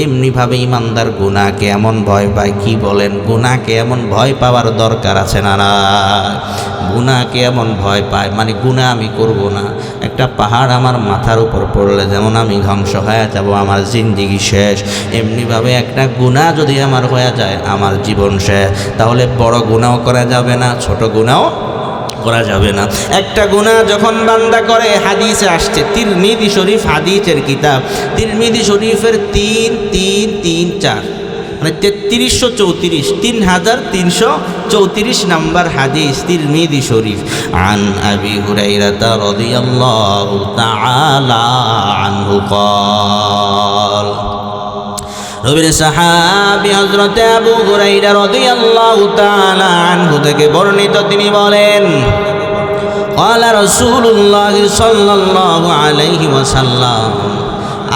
এমনিভাবে ইমানদার গুনাহকে এমন ভয় পায়, কি বলেন? গুনাহকে এমন ভয় পাওয়ার দরকার আছে না? না, গুনাহকে এমন ভয় পায় মানে গুনাহ আমি করব না, একটা পাহাড় আমার মাথার উপর পড়লে যেমন আমি ধ্বংস হয়ে যাব, আমার জিন্দেগি শেষ, এমনিভাবে একটা গুনাহ যদি আমার হয়ে যায় আমার জীবন শেষ। তাহলে বড় গুনাহও করা যাবে না, ছোট গুনাহও করা যাবে না। একটা গুনাহ যখন বান্দা করে, হাদিসে আসছে, তিরমিজি শরীফ হাদিসের কিতাব, তিরমিজি শরীফের 3-3-3-4 মানে 3334, 3334 নম্বর হাদিস তিরমিজি শরীফ। আন আবি হুরায়রা রাদিয়াল্লাহু তাআলা আনহু قال নবীর সাহাবী হযরত আবু হুরায়রা রাদিয়াল্লাহু তাআলা আনহু থেকে বর্ণিত, তিনি বলেন قال রাসূলুল্লাহ সাল্লাল্লাহু আলাইহি ওয়াসাল্লাম,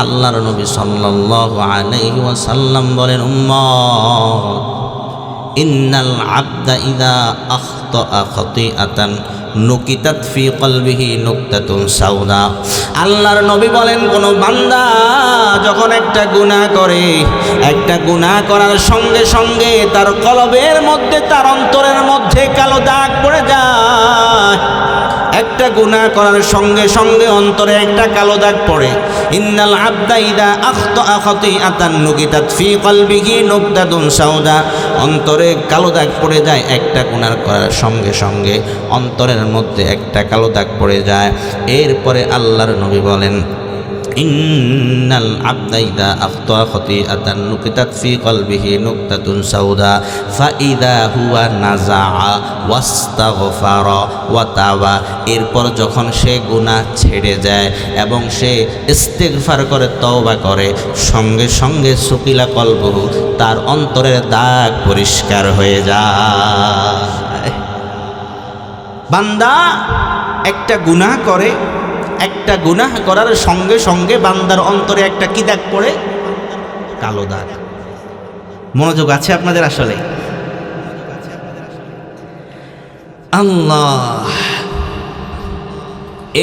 আল্লাহর নবী সাল্লাল্লাহু আলাইহি ওয়াসাল্লাম বলেন, উম্মত ইন্নাল আবদা ইযা আখতাআ খাতিআতান নুকিতাত ফি কলবিহি নুকতাতুন সাউদা। আল্লাহর নবী বলেন, কোন বান্দা যখন একটা গুনাহ করে, একটা গুনাহ করার সঙ্গে সঙ্গে তার কলবের মধ্যে, তার অন্তরের মধ্যে কালো দাগ পড়ে যায়। একটা গুনাহ করার সঙ্গে সঙ্গে অন্তরে একটা কালো দাগ পড়ে। ইন্নাল আবদা ইযা আখতাআ খাতিআতান নুকিতাত ফি কলবিহি নুকতাতুন সাউদা। অন্তরে কালো দাগ পড়ে যায়, একটা গুনাহ করার সঙ্গে সঙ্গে অন্তরের মধ্যে একটা কালো দাগ পড়ে যায়। এরপরে আল্লাহর নবী বলেন, ইন্নাল আবদা ইযা আখতাআ খাতিআতান নুকিতাত ফি কলবিহি নুকতাতুন সাউদা ফাইদা হুয়া নাযাআ ওয়াস্তাগফারা ওয়া তাওবা। এরপর যখন সে গুনাহ ছেড়ে যায় এবং সে ইস্তিগফার করে, তওবা করে, সঙ্গে সঙ্গে সুকিলা কলবুহু, তার অন্তরের দাগ পরিষ্কার হয়ে যায়। বান্দা একটা গুনাহ করে, একটা গুনাহ করার সঙ্গে সঙ্গে বান্দার অন্তরে একটা কি দাগ পড়ে? কালো দাগ। মনোযোগ আছে আপনাদের? আসলে আল্লাহ।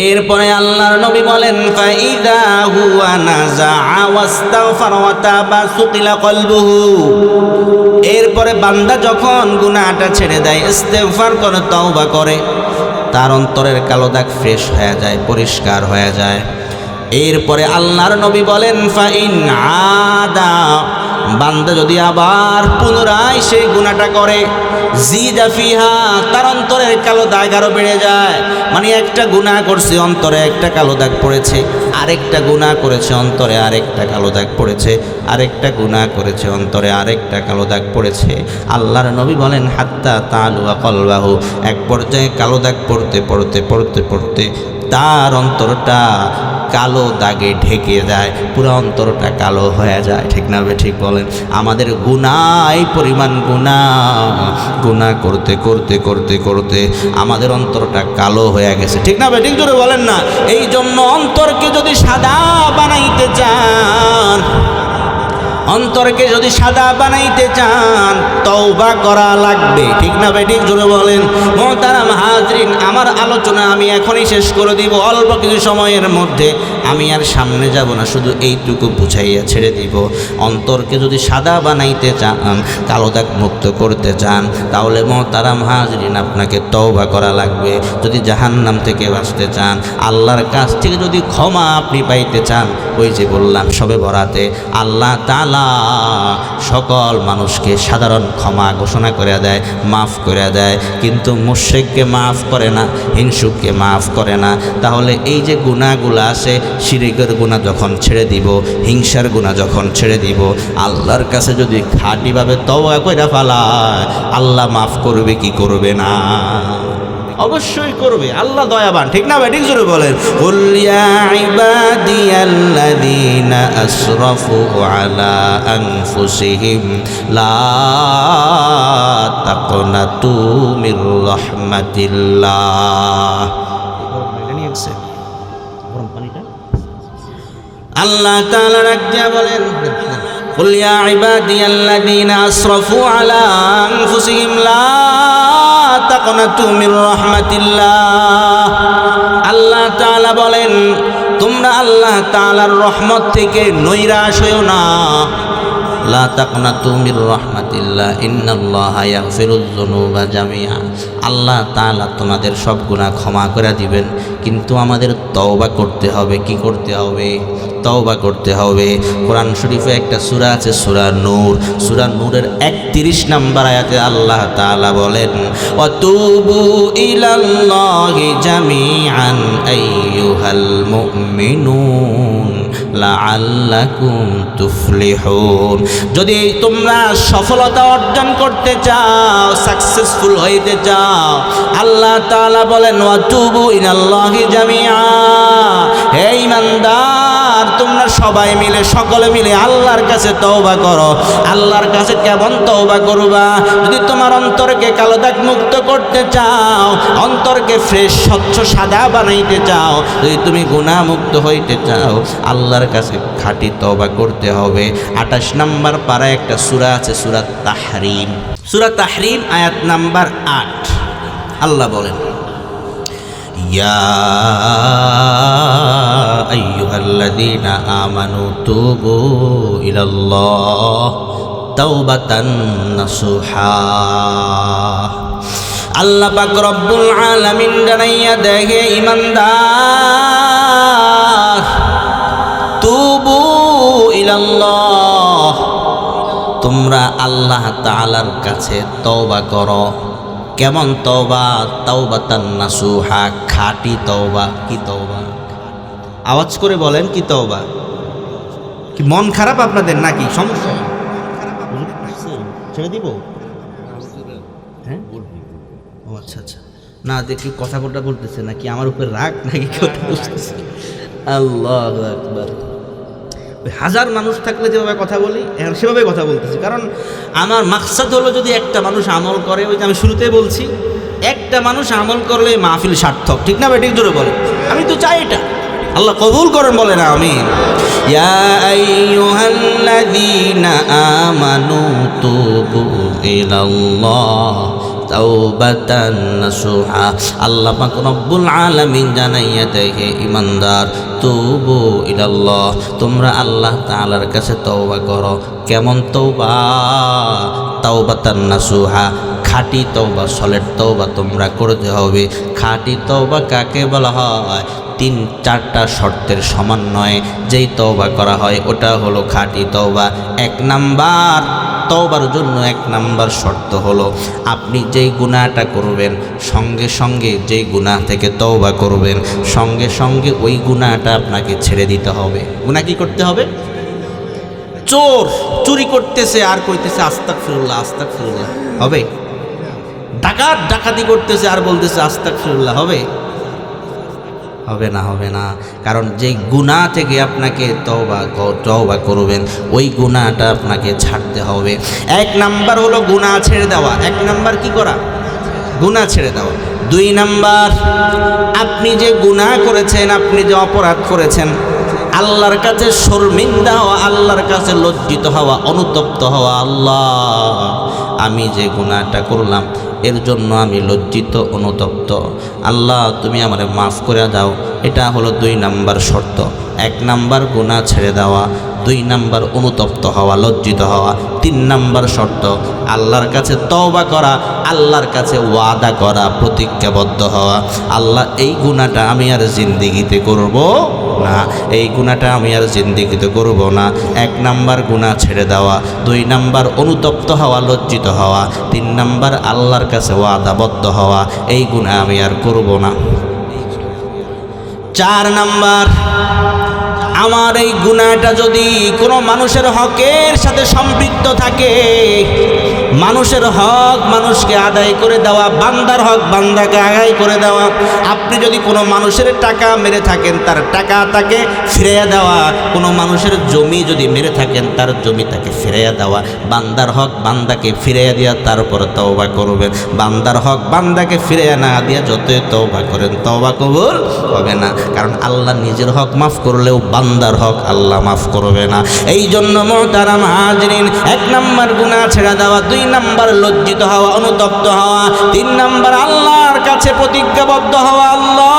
এরপরে আল্লাহর নবী বলেন, ফাইদা হুয়া নাযাআ ওয়াস্তাগফারা ওয়া তাবা সুকিলা কলবুহু। এরপরে বান্দা যখন গুনাহটা ছেড়ে দেয়, ইস্তিগফার করে, তওবা করে, তার অন্তরের কালো দাগ ফ্রেশ হয়ে যায়, পরিষ্কার হয়ে যায়। এরপরে আল্লাহর নবী বলেন, ফাইন আদা, বান্দা যদি আবার পুনরায় সেই গুনাহটা করে, জিদা ফিহা, তার অন্তরের কালো দাগ আরো বেড়ে যায়। মানে একটা গুনাহ করছে, অন্তরে একটা কালো দাগ পড়েছে, আরেকটা গুনাহ করেছে, অন্তরে আরেকটা কালো দাগ পড়েছে, আরেকটা গুনাহ করেছে, অন্তরে আরেকটা কালো দাগ পড়েছে। আল্লাহর নবী বলেন, হাত্তা তালুয়া কলবাহু, এক পর্যায়ে কালো দাগ পড়তে পড়তে পড়তে পড়তে তার অন্তরটা কালো দাগে ঢেকে যায়, পুরো অন্তরটা কালো হয়ে যায়। ঠিক না বে ঠিক বলেন? আমাদের গুনাহ, এই পরিমাণ গুনাহ করতে করতে করতে করতে আমাদের অন্তরটা কালো হয়ে গেছে। ঠিক না বে ঠিক? জোরে বলেন না। এই জন্য অন্তরকে যদি সাদা বানাইতে চান, অন্তরকে যদি সাদা বানাইতে চান, তওবা করা লাগবে। ঠিক না ভাই ঠিক? জোরে বলেন। মুহতারাম হাজরিন, আমার আলোচনা আমি এখনই শেষ করে দিব অল্প কিছু সময়ের মধ্যে। আমি আর সামনে যাব না, শুধু এইটুকু বুঝাইয়া ছেড়ে দিব। অন্তরকে যদি সাদা বানাইতে চান, কালো দাগ মুক্ত করতে চান, তাহলে মোহতারাম হাজরিন আপনাকে তওবা করা লাগবে। যদি জাহান্নাম থেকে বাঁচতে চান, আল্লাহর কাছ থেকে যদি ক্ষমা আপনি পাইতে চান, ওই যে বললাম সবে বরাতে আল্লাহ তাআলা সকল মানুষকে সাধারণ ক্ষমা ঘোষণা করে দেয়, মাফ করে দেয়, কিন্তু মুশরিককে মাফ করে না, হিংসুককে মাফ করে না। তাহলে এই যে গুনাহগুলো আছে, শিরকের গুনাহ যখন ছেড়ে দিব, হিংসার গুনাহ যখন ছেড়ে দিব, আল্লাহর কাছে যদি খাঁটিভাবে তওবা কইরা ফেলায়, আল্লাহ মাফ করবে কি করবে না? অবশ্যই করবে। আল্লাহ দয়াবান, ঠিক না ভাই? ঠিক জোরে বলেন। কুল ইয়া ইবাদিয়াল্লাযীনা আসরাফু আলা আনফুসিহিম লা তাকনাতু মির রাহমাতিল্লাহ। আল্লাহ তাআলা রাজ্জা বলেন, কুল ইয়া ইবাদিয়াল্লাযীনা আসরাফু আলা আনফুসিহিম লা তাকনাতু মির রাহমাতিল্লাহ। আল্লাহ তাআলা বলেন, তোমরা আল্লাহ তাআলার রহমত থেকে নৈরাশ হইও না। লা তাকনাতু মির রাহমাতিল্লাহ ইন্নাল্লাহা ইয়াগফিরুয যুনুবা জামিআ। আল্লাহ তাআলা তোমাদের সব গুনাহ ক্ষমা করে দিবেন, কিন্তু আমাদের তওবা করতে হবে। কি করতে হবে? তওবা করতে হবে। কোরআন শরীফে একটা সূরা আছে, সূরা নূর। সূরা নূরের 31 নম্বর আয়াতে আল্লাহ তাআলা বলেন, ওয়াতুবু ইলাল্লাহি জামিআন আইয়ুহাল মুমিনুন লাআল্লাকুম তুফলিহুন। যদি তোমরা সফলতা অর্জন করতে চাও, সাকসেসফুল হইতে চাও, আল্লাহ তাআলা বলেন ওয়াতুবু ইলাল্লাহি জামিআ। হে ঈমানদার, তোমরা সবাই মিলে, সকলে মিলে আল্লাহর কাছে তওবা করো। আল্লাহর কাছে কেমন তওবা করবা? যদি তোমার অন্তরকে কালো দাগ মুক্ত করতে চাও, অন্তরকে ফ্রেশ স্বচ্ছ সাদা বানাইতে চাও, যদি তুমি গুনাহ মুক্ত হইতে চাও, আল্লাহর কাছে খাঁটি তওবা করতে হবে। 28 নম্বর পারায় একটা সূরা আছে, সূরা তাহরিম। সূরা তাহরিম আয়াত নাম্বার 8। আল্লাহ বলেন, ইয়া আইয়ুহাল্লাযীনা আমানু তুবু ইলাল্লাহ তাওবাতান নাসুহা। আল্লাহ পাক রব্বুল আলামিন জানাইয়া দেখে, ঈমানদার, তুবু ইলাল্লাহ, তোমরা আল্লাহ তাআলার কাছে তওবা করো। কেমন তওবা? তাওবাতান নাসুহা, খাঁটি তওবা। কি তওবা? আওয়াজ করে বলেন, কি তওবা? কি মন খারাপ আপনাদের নাকি? সমস্যা ছেড়ে দিব? হ্যাঁ, ও আচ্ছা আচ্ছা। না দেখি কথা বলতেছে নাকি আমার উপর রাগ নাকি কথা বলতেছে? আল্লাহু আকবার। হাজার মানুষ থাকলে যেভাবে কথা বলি, এখন সেভাবে কথা বলতেছি। কারণ আমার মাকসাদ হলো, যদি একটা মানুষ আমল করে, ওই যে আমি শুরুতেই বলছি, একটা মানুষ আমল করলে মাহফিল সার্থক, ঠিক না ভাই? ঠিক জোরে বলে। আমি তো চাই এটা, আল্লাহ কবুল করেন, বলে না আমিন। ইয়া আইয়ুহাল্লাযীনা আমানু তুবু ইলাল্লাহ তাওবাতান নাসুহা। আল্লাহ পাক রব্বুল আলামিন জানাইয়া দেখে, ঈমানদার, তুবু ইলাল্লাহ, তোমরা আল্লাহ তাআলার কাছে তওবা করো। কেমন তওবা? তাওবাতান নাসুহা, খাঁটি তওবা, সলিড তওবা তোমরা করতে হবে। খাঁটি তওবা কাকে বলা হয়? 3-4টা শর্তের সমন্বয়ে যেই তওবা করা হয়, ওটা হলো খাঁটি তওবা। 1 নাম্বার তওবার জন্য 1 নাম্বার শর্ত হলো, আপনি যেই গুনাহটা করবেন, সঙ্গে সঙ্গে যেই গুনাহ থেকে তওবা করবেন, সঙ্গে সঙ্গে ওই গুনাহটা আপনাকে ছেড়ে দিতে হবে। গুনাহ কি করতে হবে? চোর চুরি করতেছে আর কইতেছে আস্তাগফিরুল্লাহ আস্তাগফিরুল্লাহ, হবে? ডাকাত ডাকাতি করতেছে আর বলতেছে আস্তাগফিরুল্লাহ, হবে? হবে না, হবে না। কারণ যেই গুনাহ থেকে আপনাকে তওবা করবেন, ওই গুনাহটা আপনাকে ছাড়তে হবে। 1 নাম্বার হলো গুনাহ ছেড়ে দেওয়া। 1 নাম্বার কি করা? গুনাহ ছেড়ে দেওয়া। 2 নাম্বার, আপনি যে গুনাহ করেছেন, আপনি যে অপরাধ করেছেন, আল্লাহর কাছে শর্মিন্দা হওয়া, আল্লাহর কাছে লজ্জিত হওয়া, অনুতপ্ত হওয়া। আল্লাহ, আমি যে গুনাহটা করলাম এর জন্য আমি লজ্জিত অনুতপ্ত। আল্লাহ তুমি আমারে মাফ করে দাও। এটা হলো 2 নাম্বার শর্ত। 1 নাম্বার গুনাহ ছেড়ে দেওয়া, 2 নাম্বার অনুতপ্ত হওয়া, লজ্জিত হওয়া, 3 নাম্বার শর্ত আল্লাহর কাছে তওবা করা, আল্লাহর কাছে ওয়াদা করা, প্রতিজ্ঞাবদ্ধ হওয়া, আল্লাহ এই গুনাহটা আমি আর জিন্দেগিতে করব না, এই গুনাহটা আমি আর জিন্দেগিতে করব না। 1 নাম্বার গুনাহ ছেড়ে দেওয়া, 2 নাম্বার অনুতপ্ত হওয়া, লজ্জিত হওয়া, 3 নাম্বার আল্লাহর কাছে ওয়াদাবদ্ধ হওয়া, এই গুনাহ আমি আর করব না। 4 নাম্বার, আমার এই গুনাহটা যদি কোনো মানুষের হকের সাথে সম্পৃক্ত থাকে, মানুষের হক মানুষকে আদায় করে দেওয়া, বান্দার হক বান্দাকে আদায় করে দেওয়া, আপনি যদি কোনো মানুষের টাকা মেরে থাকেন তার টাকা তাকে ফিরিয়ে দেওয়া, কোনো মানুষের জমি যদি মেরে থাকেন তার জমি তাকে ফিরিয়ে দেওয়া, বান্দার হক বান্দাকে ফিরিয়ে দেওয়া, তারপর তওবা করবেন। বান্দার হক বান্দাকে ফিরিয়ে না দিয়ে যতই তওবা করেন তওবা কবুল হবে না, কারণ আল্লাহ নিজের হক মাফ করলেও বান্দার হক আল্লাহ মাফ করবে না। এই জন্য মুহতারাম হাজরিন, 1 নাম্বার গুনাহ ছেড়ে দেওয়া, 2 নাম্বার লজ্জিত হওয়া, অনুতপ্ত হওয়া, 3 নাম্বার আল্লাহর কাছে প্রতিজ্ঞাবদ্ধ হওয়া, আল্লাহ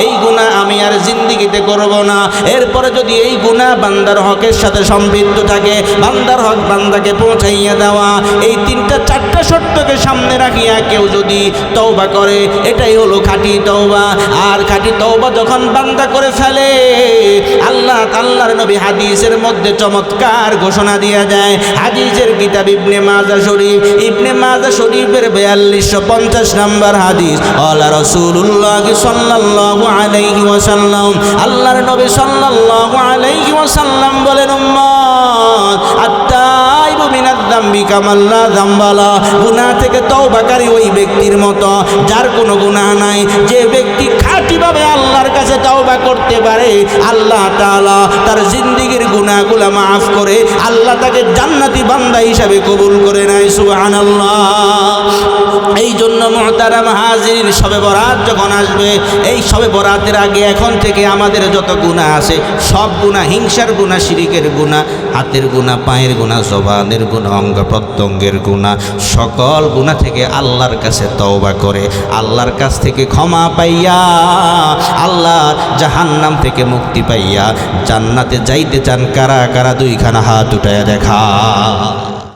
এই গুনাহ আমি আর জিন্দেগিতে করব না। এরপরে যদি এই গুনাহ বান্দার হকের সাথে সম্পৃক্ত থাকে, বান্দার হক বান্দাকে পৌঁছাইয়া দেওয়া, এই 3-4টা শর্তকে সামনে রাখিয়া কেউ যদি তওবা করে, এটাই হলো খাঁটি তওবা। আর খাঁটি তওবা যখন বান্দা করে ফেলে, আল্লাহর নবী হাদিসের মধ্যে চমৎকার ঘোষণা দিয়া যায়। হাদিসের কিতাব ইবনে মাজাহ শরীফ, ইবনে মাজাহ শরীফের 4250 নম্বর হাদিস, আল্লাহ রাসূলুল্লাহ সাল্লাল্লাহু আলাইহি ওয়াসাল্লাম, আল্লাহর নবী সাল্লাল্লাহু আলাইহি ওয়াসাল্লাম বলেন, উম্মত আত-তাইবু মিনাদ যামবি কামান লা যামবা লা, গুনাহ থেকে তওবাকারী ওই ব্যক্তির মতো যার কোনো গুনাহ নাই। যে ব্যক্তি খাঁটিভাবে আল্লাহর কাছে তওবা করতে পারে, আল্লাহ তাআলা তার জিন্দেগীর গুনাহগুলো মাফ করে আল্লাহ তাকে জান্নাতি বান্দা হিসাবে কবুল করে নেয়। সুবহানাল্লাহ। এই জন্য মুহতারাম হাজিরিন, শবে বরাত যখন আসবে, এই শবে বরাতের আগে এখন থেকে আমাদের যত গুনাহ আছে সব গুনাহ, হিংসার গুনাহ, শিরিকের গুনাহ, হাতের গুনাহ, পায়ের গুনাহ, জবানের গুনাহ, অঙ্গ প্রত্যঙ্গের গুনাহ, সকল গুনাহ থেকে আল্লাহর কাছে তওবা করে আল্লাহর কাছ থেকে ক্ষমা পাইয়া, আল্লাহ জাহান্নাম থেকে মুক্তি পাইয়া জান্নাতে যাইতে চান কারা কারা? 2খানা হাত উঠায়া দেখা।